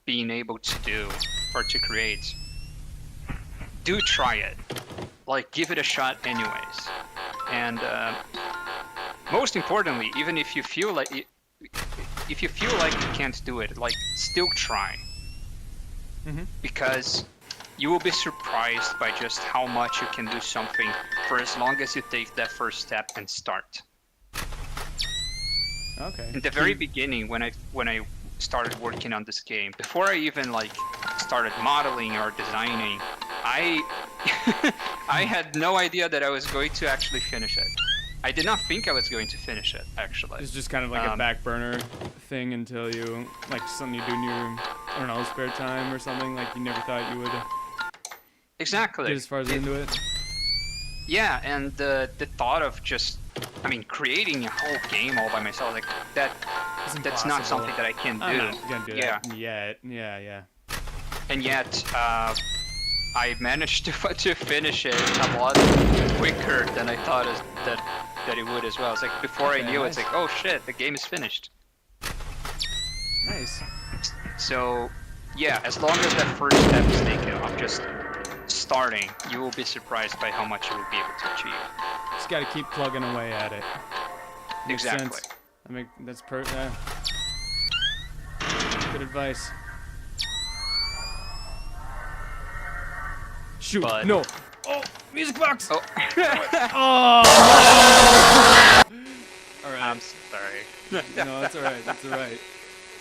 being able to do or to create, do try it. Like, give it a shot anyways. And most importantly, even if you feel like you can't do it, like, still try. Because you will be surprised by just how much you can do something for as long as you take that first step and start. Okay. In the very beginning, when I started working on this game, before I even like started modeling or designing, I I had no idea that I was going to actually finish it. I did not think I was going to finish it, actually. It's just kind of like a back burner thing until you, like something you do in your, I don't know, spare time or something, like you never thought you would Exactly. get as far as into it. Yeah, and the thought of just, I mean, creating a whole game all by myself, like that's not something that I can do. I'm not gonna do that yet. Yeah. And yet, I managed to finish it a lot quicker than I thought that it would as well. It's like before I knew, it's like, oh shit, the game is finished. Nice. So, yeah, as long as that first step is taken of just starting, you will be surprised by how much you will be able to achieve. Just gotta keep plugging away at it. Makes Exactly. sense. That's good advice. Shoot! But- No! Oh, music box! Oh, Oh! All right. I'm sorry. No, that's all right. That's all right.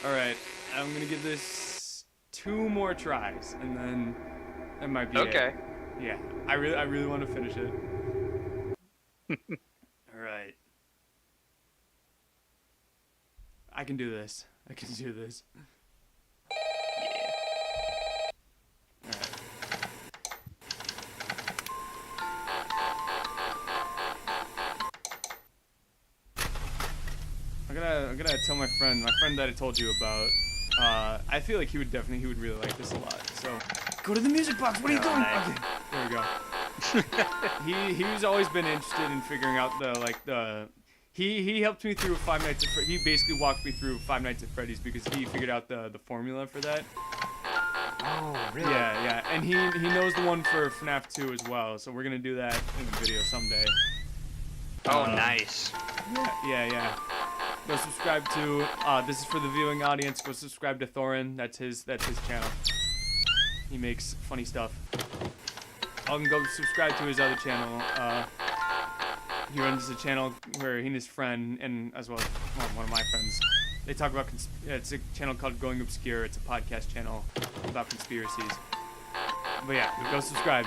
All right. I'm gonna give this 2 more tries, and then that might be Okay. it. Yeah. I really want to finish it. All right. I can do this. I can do this. All right. I'm gonna tell my friend that I told you about. I feel like he would really like this a lot. So, go to the music box. What are you doing? Nice. Okay, there we go. He's always been interested in figuring out he helped me through Five Nights at Freddy's. He basically walked me through Five Nights at Freddy's because he figured out the formula for that. Oh, really? Yeah, and he knows the one for FNAF 2 as well. So we're gonna do that in the video someday. Oh, nice. Yeah. Go subscribe to. This is for the viewing audience. Go subscribe to Thorin. That's his channel. He makes funny stuff. I can go subscribe to his other channel. He runs a channel where he and his friend, and as well as one of my friends, they talk about. It's a channel called Going Obscure. It's a podcast channel about conspiracies. But yeah, go subscribe.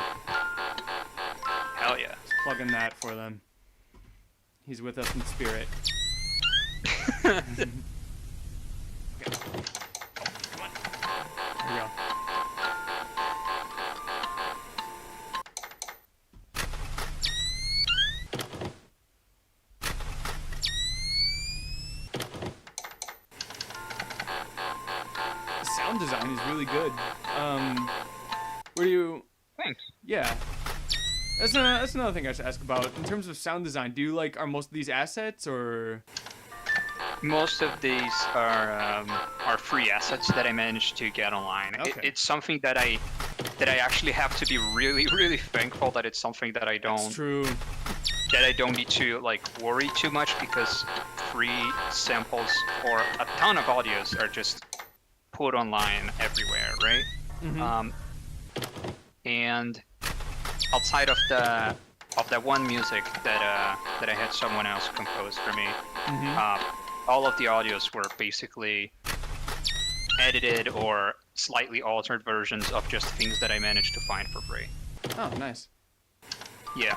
Hell yeah. Just plug in that for them. He's with us in spirit. Okay. Oh, come on. There we go. The sound design is really good. Where do you... Thanks. Yeah. That's another thing I should ask about. In terms of sound design, do you are most of these assets, or...? Most of these are free assets that I managed to get online. Okay. It's something that I actually have to be really, really thankful that it's something that I That's don't true. need to worry too much, because free samples for a ton of audios are just put online everywhere, right? Mm-hmm. And outside of that one music that I had someone else compose for me, all of the audios were basically edited or slightly altered versions of just things that I managed to find for free. Oh, nice. Yeah.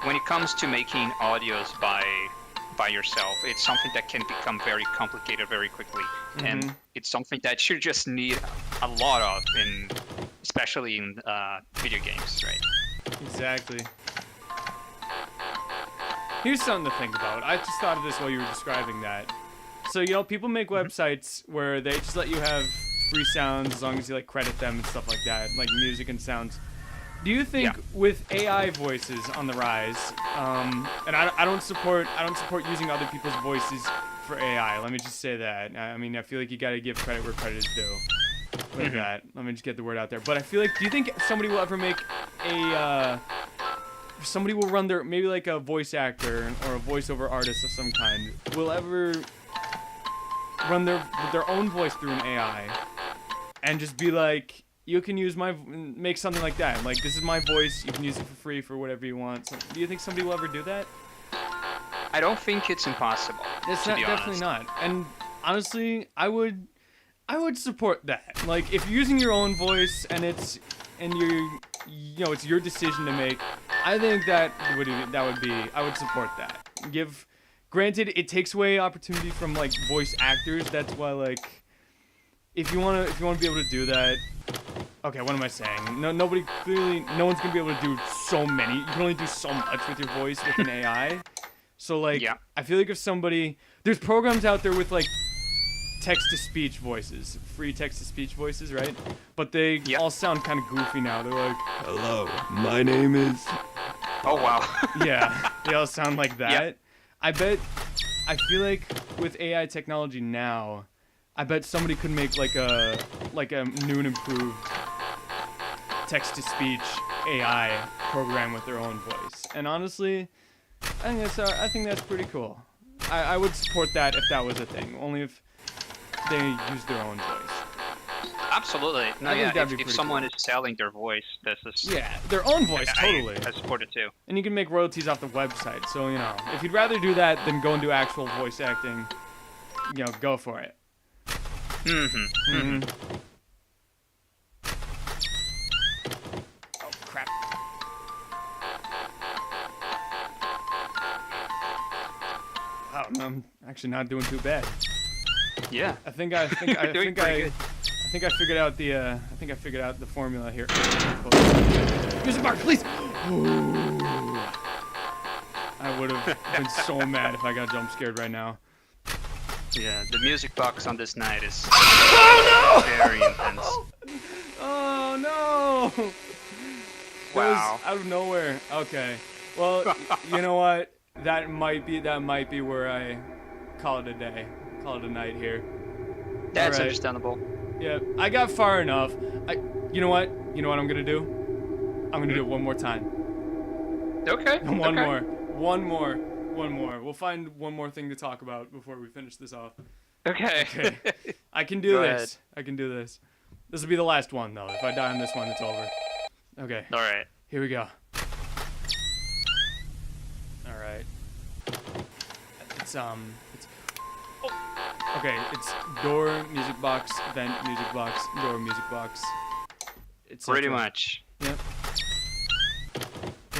When it comes to making audios by yourself, it's something that can become very complicated very quickly, and it's something that you just need a lot of, especially in video games, right? Exactly. Here's something to think about. I just thought of this while you were describing that. So, people make websites where they just let you have free sounds as long as you credit them and stuff like that, like music and sounds. Do you think with AI voices on the rise, and I don't support using other people's voices for AI. Let me just say that. I mean, I feel like you got to give credit where credit is due. With that, let me just get the word out there. But I feel like, do you think somebody will ever make somebody will run their, maybe like a voice actor or a voiceover artist of some kind, will ever run their own voice through an AI and just be like, you can use make something like that. Like, this is my voice, you can use it for free for whatever you want. So, do you think somebody will ever do that? I don't think it's impossible. It's to be definitely honest. not. And honestly, I would support that. Like, if you're using your own voice and it's your decision to make, I think I would support that. Granted, it takes away opportunity from voice actors. That's why if you want to be able to do that. Okay, what am I saying? No one's gonna be able to do so many. You can only do so much with your voice with an AI. So I feel like if somebody, there's programs out there with text-to-speech voices, free text-to-speech voices, right? But they all sound kind of goofy now. They're like, "Hello, my name is." Oh wow. Yeah, they all sound like that. I feel like with AI technology now, I bet somebody could make a new and improved text-to-speech AI program with their own voice. And honestly, I think that's pretty cool. I would support that if that was a thing. Only if they use their own voice. Absolutely. No, if someone is selling their voice, this is... Yeah, their own voice, totally. I support it too. And you can make royalties off the website. So, if you'd rather do that than go and do actual voice acting, go for it. Oh, crap. Wow, I'm actually not doing too bad. Yeah. I think I figured out the formula here. Music box, please. Ooh. I would have been so mad if I got jump scared right now. Yeah, the music box on this night is very Oh intense. no! Oh no! That was Wow. out of nowhere. Okay. Well, you know what? That might be where I call it a day. Call it a night here. That's All right. understandable. Yeah, I got far enough. You know what? You know what I'm gonna do? I'm gonna do it one more time. Okay. One okay. more. We'll find one more thing to talk about before we finish this off. Okay. Okay. I can do Go this. ahead. I can do this. This will be the last one, though. If I die on this one, it's over. Okay. All right. Here we go. All right. It's okay. It's door, music box, vent, music box, door, music box. It's Pretty much. Yep.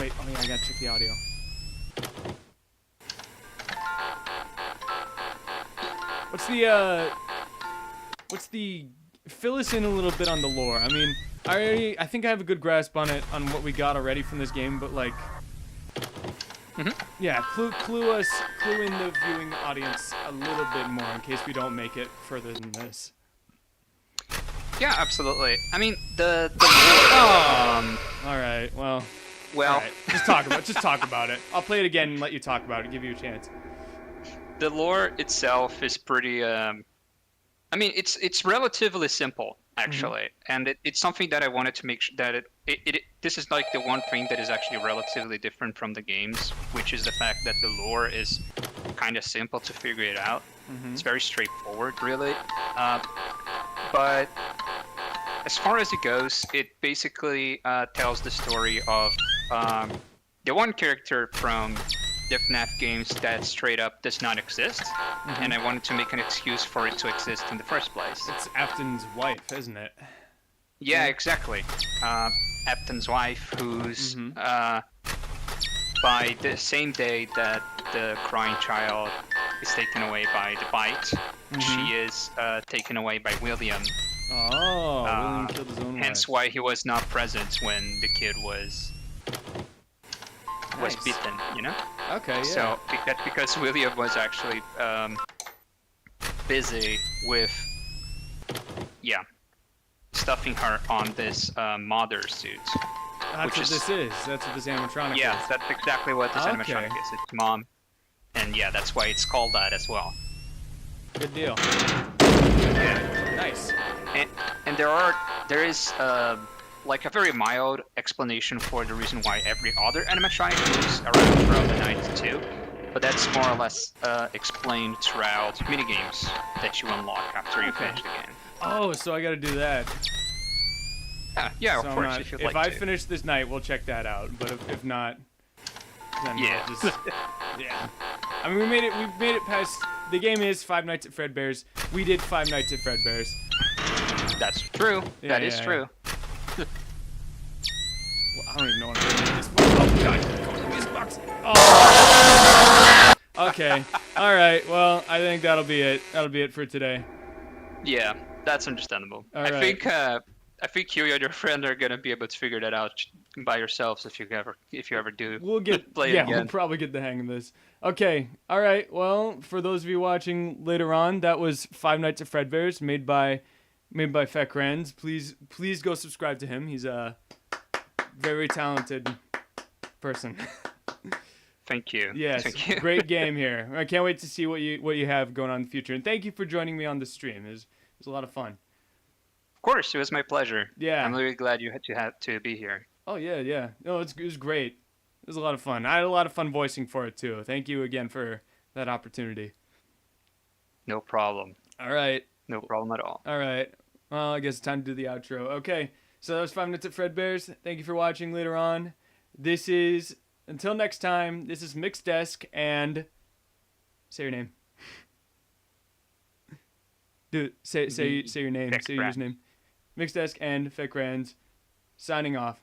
Wait. Oh yeah, I gotta check the audio. What's the fill us in a little bit on the lore. I mean, I think I have a good grasp on what we got already from this game, but like yeah, clue in the viewing audience a little bit more in case we don't make it further than this. Yeah, absolutely. I mean, the lore. All right. Well, Well, all right. Just talk about it. I'll play it again and let you talk about it. Give you a chance. the lore itself is pretty. I mean, it's relatively simple actually, and it's something that I wanted to make sure that this is like the one thing that is actually relatively different from the games, which is the fact that the lore is kind of simple to figure it out. It's very straightforward, really. But as far as it goes, it basically tells the story of the one character from the FNAF games that straight up does not exist, and I wanted to make an excuse for it to exist in the first place. It's Afton's wife, isn't it? Yeah, exactly. Epton's wife, who's by the same day that the crying child is taken away by the bite, she is taken away by William. Oh, William killed his own Hence wife. why he was not present when the kid was Nice. bitten, you know? Okay, yeah. So because William was actually busy with stuffing her on this mother suit. That's which what is- this is. That's what this animatronic Yeah, is. that's exactly what this Okay. animatronic is. It's mom, and yeah, that's why it's called that as well. Good deal. Yeah. Nice. And there is like a very mild explanation for the reason why every other animatronic moves around throughout the night too, but that's more or less explained throughout minigames that you unlock after you finish the game. Oh, so I gotta do that. Yeah, So of I'm course, not- if you'd if like I to. finish this night, we'll check that out. But if not, then Yeah. we'll just yeah. I mean, we made it past. The game is Five Nights at Fredbear's. We did Five Nights at Fredbear's. That's true. Yeah, That is yeah, true. Well, I don't even know what I'm doing at this point. Oh god, go in the music box. Oh. Okay. All right. Well, I think that'll be it. That'll be it for today. Yeah, that's understandable. All I right. think you and your friend are gonna be able to figure that out by yourselves if you ever do. We'll get play it yeah, again. we'll probably get the hang of this. Okay. All right. Well, for those of you watching later on, that was Five Nights at Fredbear's made by Fekrenz. Please go subscribe to him. He's a very talented person. Thank you. Yes. Thank you. Great game here. I can't wait to see what you have going on in the future. And thank you for joining me on the stream. It was a lot of fun. Of course, it was my pleasure. Yeah. I'm really glad you had to be here. Oh yeah. No, it was great. It was a lot of fun. I had a lot of fun voicing for it too. Thank you again for that opportunity. No problem. All right. No problem at all. All right. Well, I guess it's time to do the outro. Okay. So that was 5 Minutes at Fredbear's. Thank you for watching later on. Until next time, this is Mixed Desk and say your name. Dude, say your name. Say your Fekrenz. username. Mixed Desk and Fekrenz signing off.